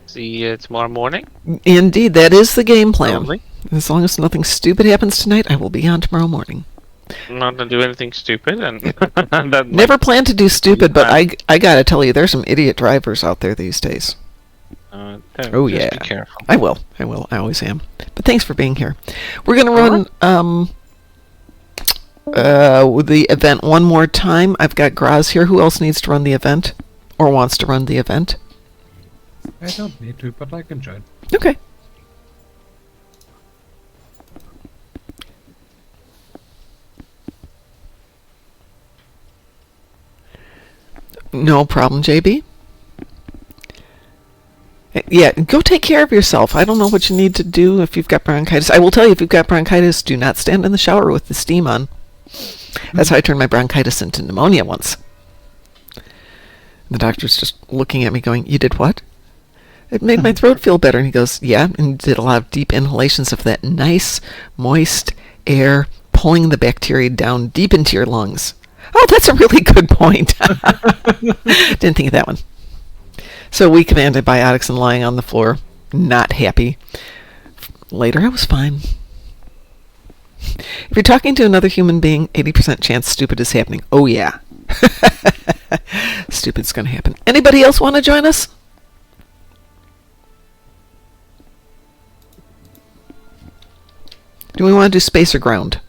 See you tomorrow morning. Indeed, that is the game plan. Probably. As long as nothing stupid happens tonight, I will be on tomorrow morning. I'm not gonna do anything stupid, and that Never planned to do stupid, but I gotta tell you, there's some idiot drivers out there these days. Oh, just yeah. Be careful. I will. I always am. But thanks for being here. We're going to run the event one more time. I've got Graz here. Who else needs to run the event? Or wants to run the event? I don't need to, but I can join. Okay. No problem, JB. Yeah, go take care of yourself. I don't know what you need to do if you've got bronchitis. I will tell you, if you've got bronchitis, do not stand in the shower with the steam on. That's how I turned my bronchitis into pneumonia once. The doctor's just looking at me going, "You did what?" It made my throat feel better. And he goes, "Yeah," and did a lot of deep inhalations of that nice, moist air, pulling the bacteria down deep into your lungs. Oh, that's a really good point. Didn't think of that one. So a week of antibiotics and lying on the floor, not happy. Later, I was fine. If you're talking to another human being, 80% chance stupid is happening. Oh, yeah. Stupid's going to happen. Anybody else want to join us? Do we want to do space or ground?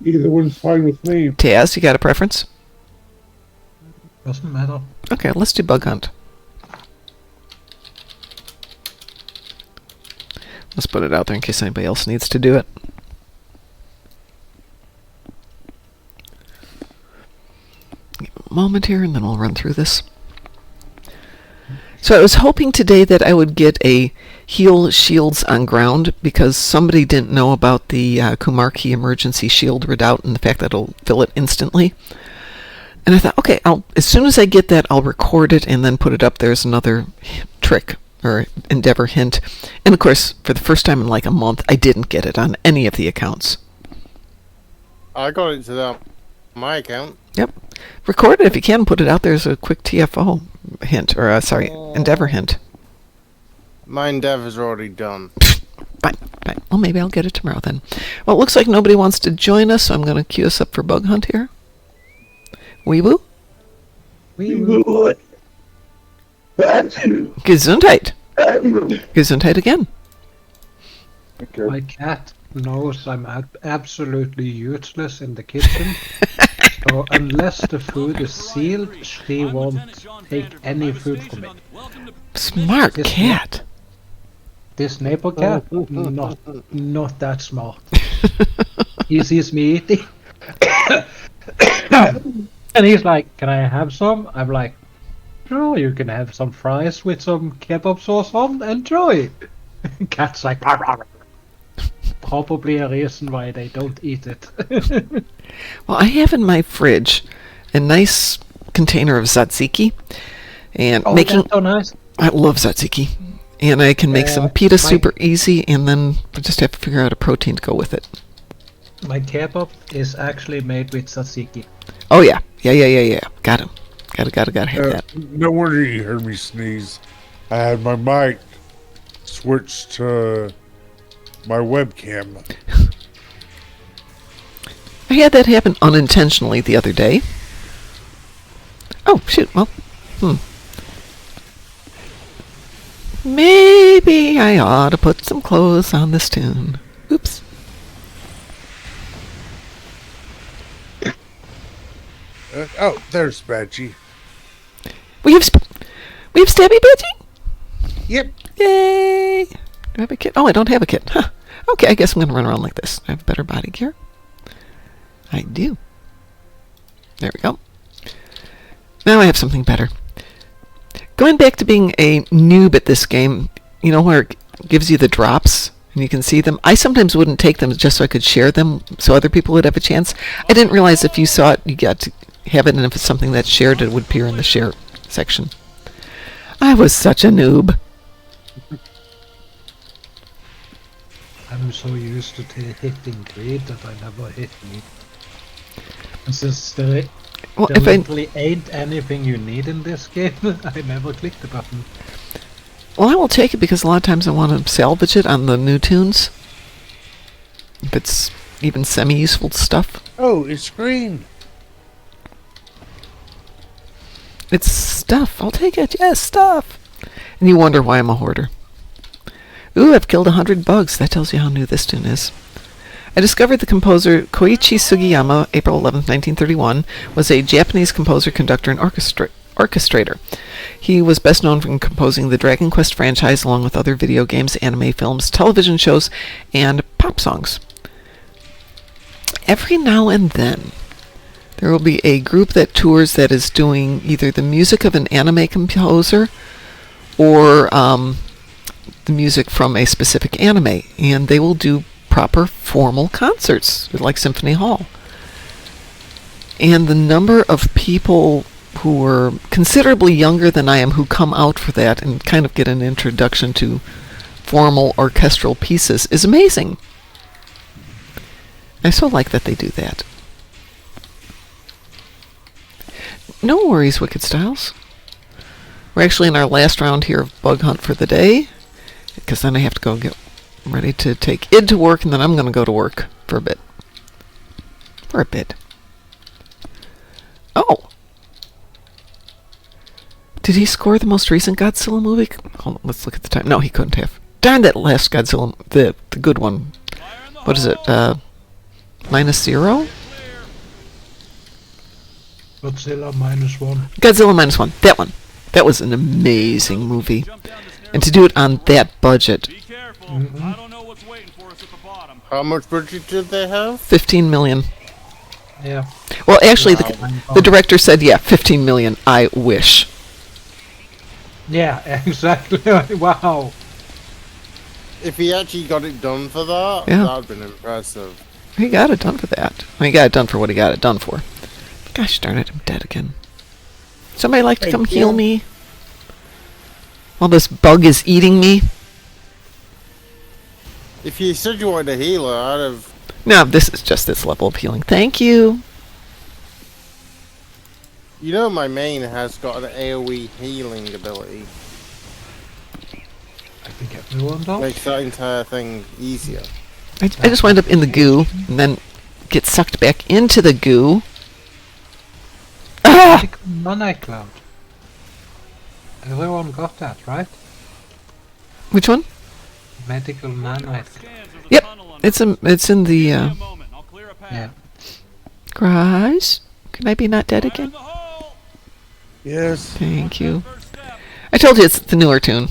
Either one's fine with me. Taz, you got a preference? Doesn't matter. Okay, let's do bug hunt. Let's put it out there in case anybody else needs to do it. Give it a moment here, and then we'll run through this. So I was hoping today that I would get a heal shields on ground because somebody didn't know about the Kumarki emergency shield redoubt and the fact that it'll fill it instantly. And I thought, okay, as soon as I get that, I'll record it and then put it up there as another trick or endeavor hint. And of course, for the first time in like a month, I didn't get it on any of the accounts. I got it to my account. Yep. Record it if you can. Put it out there as a quick TFO hint, or endeavor hint. My endeavor's already done. Fine. Well, maybe I'll get it tomorrow then. Well, it looks like nobody wants to join us, so I'm going to queue us up for bug hunt here. Weeboo? Weeboo. Gesundheit. Gesundheit again. Okay. My cat knows I'm absolutely useless in the kitchen. So unless the food is sealed, she won't take any food from me. Smart cat. This neighbor cat, not that smart. He sees me eating. And he's like, "Can I have some?" I'm like, "Sure, you can have some fries with some kebab sauce on. Enjoy." Cat's like, "Rah, rah, rah." Probably a reason why they don't eat it. Well, I have in my fridge a nice container of tzatziki, and making. That's so nice. I love tzatziki, and I can make some pita super easy, and then we just have to figure out a protein to go with it. My kebab is actually made with tzatziki. Oh yeah. Got him. Gotta have that. No wonder you heard me sneeze. I had my mic switched to my webcam. I had that happen unintentionally the other day. Oh shoot! Well, maybe I ought to put some clothes on this tune. Oops. Oh, there's Badgie. We have Stabby Badgie? Yep. Yay! Do I have a kit? Oh, I don't have a kit. Huh. Okay, I guess I'm going to run around like this. I have better body gear. I do. There we go. Now I have something better. Going back to being a noob at this game, you know where it gives you the drops and you can see them? I sometimes wouldn't take them just so I could share them so other people would have a chance. I didn't realize if you saw it, you got to have it, and if it's something that's shared, it would appear in the share section. I was such a noob. I'm so used to hitting green that I never hit me. Since there literally ain't anything you need in this game, I never click the button. Well, I will take it because a lot of times I want to salvage it on the new tunes. If it's even semi-useful stuff. Oh, it's green. It's stuff. I'll take it. Yes, stuff. And you wonder why I'm a hoarder. Ooh, I've killed 100 bugs. That tells you how new this tune is. I discovered the composer Koichi Sugiyama, April 11th, 1931, was a Japanese composer, conductor, and orchestrator. He was best known for composing the Dragon Quest franchise along with other video games, anime films, television shows, and pop songs. Every now and then, There will be a group that tours that is doing either the music of an anime composer or the music from a specific anime, and they will do proper formal concerts like Symphony Hall. And the number of people who were considerably younger than I am who come out for that and kind of get an introduction to formal orchestral pieces is amazing. I so like that they do that. No worries, Wicked Styles. We're actually in our last round here of Bug Hunt for the day, because then I have to go get ready to take Id to work, and then I'm going to go to work for a bit. Oh! Did he score the most recent Godzilla movie? Hold on, let's look at the time. No, he couldn't have. Darn that last Godzilla, the good one. What is it, -0? Godzilla -1. Godzilla -1. That one. That was an amazing movie. And to do it on that budget. How much budget did they have? 15 million. Yeah. Well, actually, Wow. the director said, yeah, 15 million. I wish. Yeah, exactly. Wow. If he actually got it done for that, Yeah. that'd been impressive. He got it done for that. He got it done for what he got it done for. Gosh darn it, I'm dead again. Somebody like to come heal me? While this bug is eating me? If you said you wanted a healer, I'd have... No, this is just this level of healing. Thank you. You know my main has got an AoE healing ability. I think everyone does. Makes that entire thing easier. I just wind up in the goo, and then get sucked back into the goo. Ah! Medical Nanite Cloud. Everyone got that, right? Which one? Medical Nanite. Yep, it's in the, Yeah. Garage. Can I be not dead again? Yes. Thank you. I told you it's the newer tune.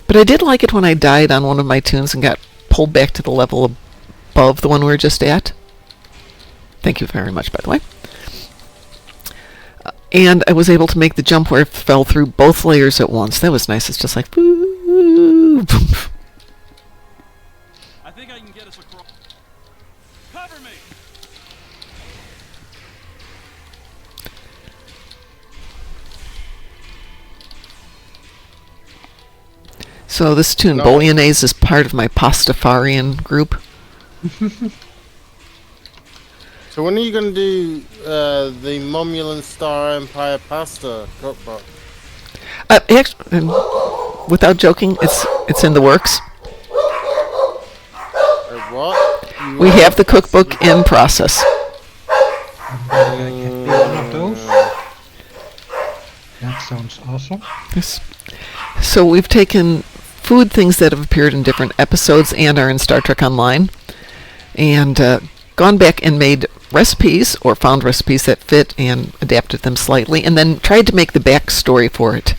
But I did like it when I died on one of my tunes and got pulled back to the level above the one we were just at. Thank you very much, by the way. And I was able to make the jump where it fell through both layers at once. That was nice. It's just like... Boo. I think I can get us across. Cover me. So this tune, No. Bolognese, is part of my Pastafarian group. So when are you going to do the Momulan Star Empire pasta cookbook? Actually, without joking, it's in the works. What? We have the cookbook in process. Get me one of those. That sounds awesome. Yes. So we've taken food things that have appeared in different episodes and are in Star Trek Online, and gone back and made recipes, or found recipes that fit and adapted them slightly, and then tried to make the backstory for it.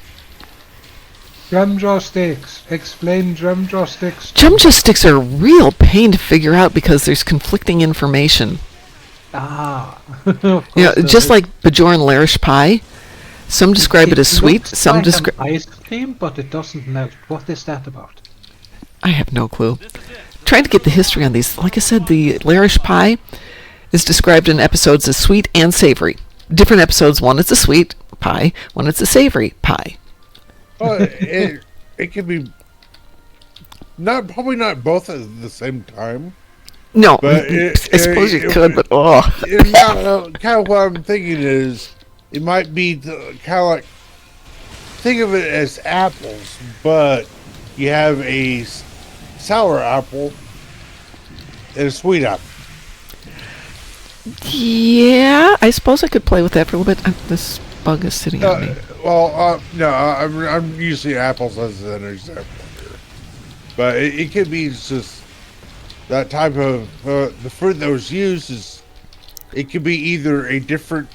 Drumjaw sticks. Explain drumjaw sticks. Jumja sticks are a real pain to figure out because there's conflicting information. Ah. Yeah, just like Bajoran Larish pie. Some describe it as sweet, looks some like describe... an ice cream, but it doesn't melt. What is that about? I have no clue. Trying to get the history on these. Like I said, the Larish pie is described in episodes as sweet and savory. Different episodes, one it's a sweet pie, one it's a savory pie. It could be probably not both at the same time. No, But I suppose you could, but oh. Kind of what I'm thinking is it might be kind of like, think of it as apples, but you have a sour apple and a sweet apple. Yeah, I suppose I could play with that for a little bit. This bug is sitting on me. No, I'm using apples as an example here, but it could be just that type of the fruit that was used is. It could be either a different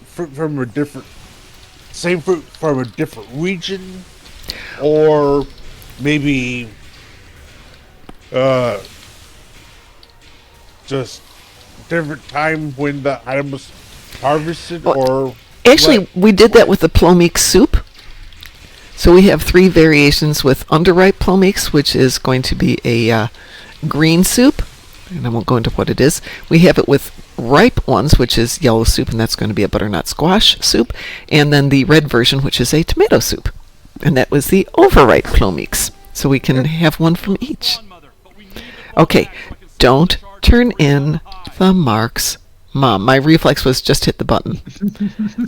fruit from a different, same fruit from a different region, or maybe just different time when the item was harvested, Well, or Actually, what? we did that with the plomeek soup. So we have 3 variations with underripe plomeeks, which is going to be a green soup, and I won't go into what it is. We have it with ripe ones, which is yellow soup, and that's going to be a butternut squash soup, and then the red version, which is a tomato soup, and that was the overripe plomeeks. So we can have one from each. Okay, don't turn in the marks, Mom. My reflex was just hit the button.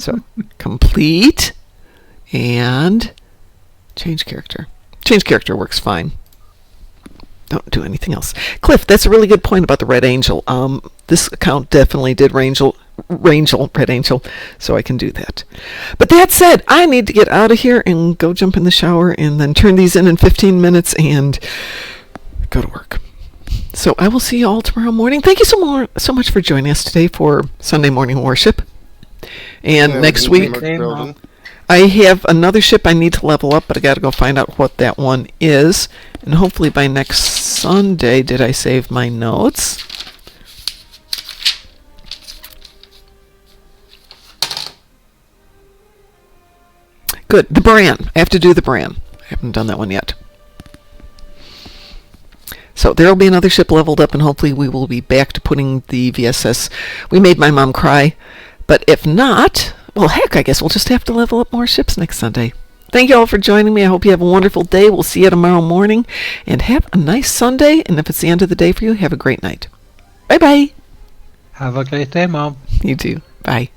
So complete and change character. Change character works fine. Don't do anything else. Cliff, that's a really good point about the Red Angel. This account definitely did Red Angel, so I can do that. But that said, I need to get out of here and go jump in the shower and then turn these in 15 minutes and go to work. So I will see you all tomorrow morning. Thank you so much for joining us today for Sunday Morning Worship. And next week, I have another ship I need to level up, but I got to go find out what that one is. And hopefully by next Sunday, did I save my notes? Good. The Bran. I have to do the Bran. I haven't done that one yet. So there will be another ship leveled up, and hopefully we will be back to putting the VSS. We made my mom cry. But if not, well, heck, I guess we'll just have to level up more ships next Sunday. Thank you all for joining me. I hope you have a wonderful day. We'll see you tomorrow morning. And have a nice Sunday. And if it's the end of the day for you, have a great night. Bye-bye. Have a great day, Mom. You too. Bye.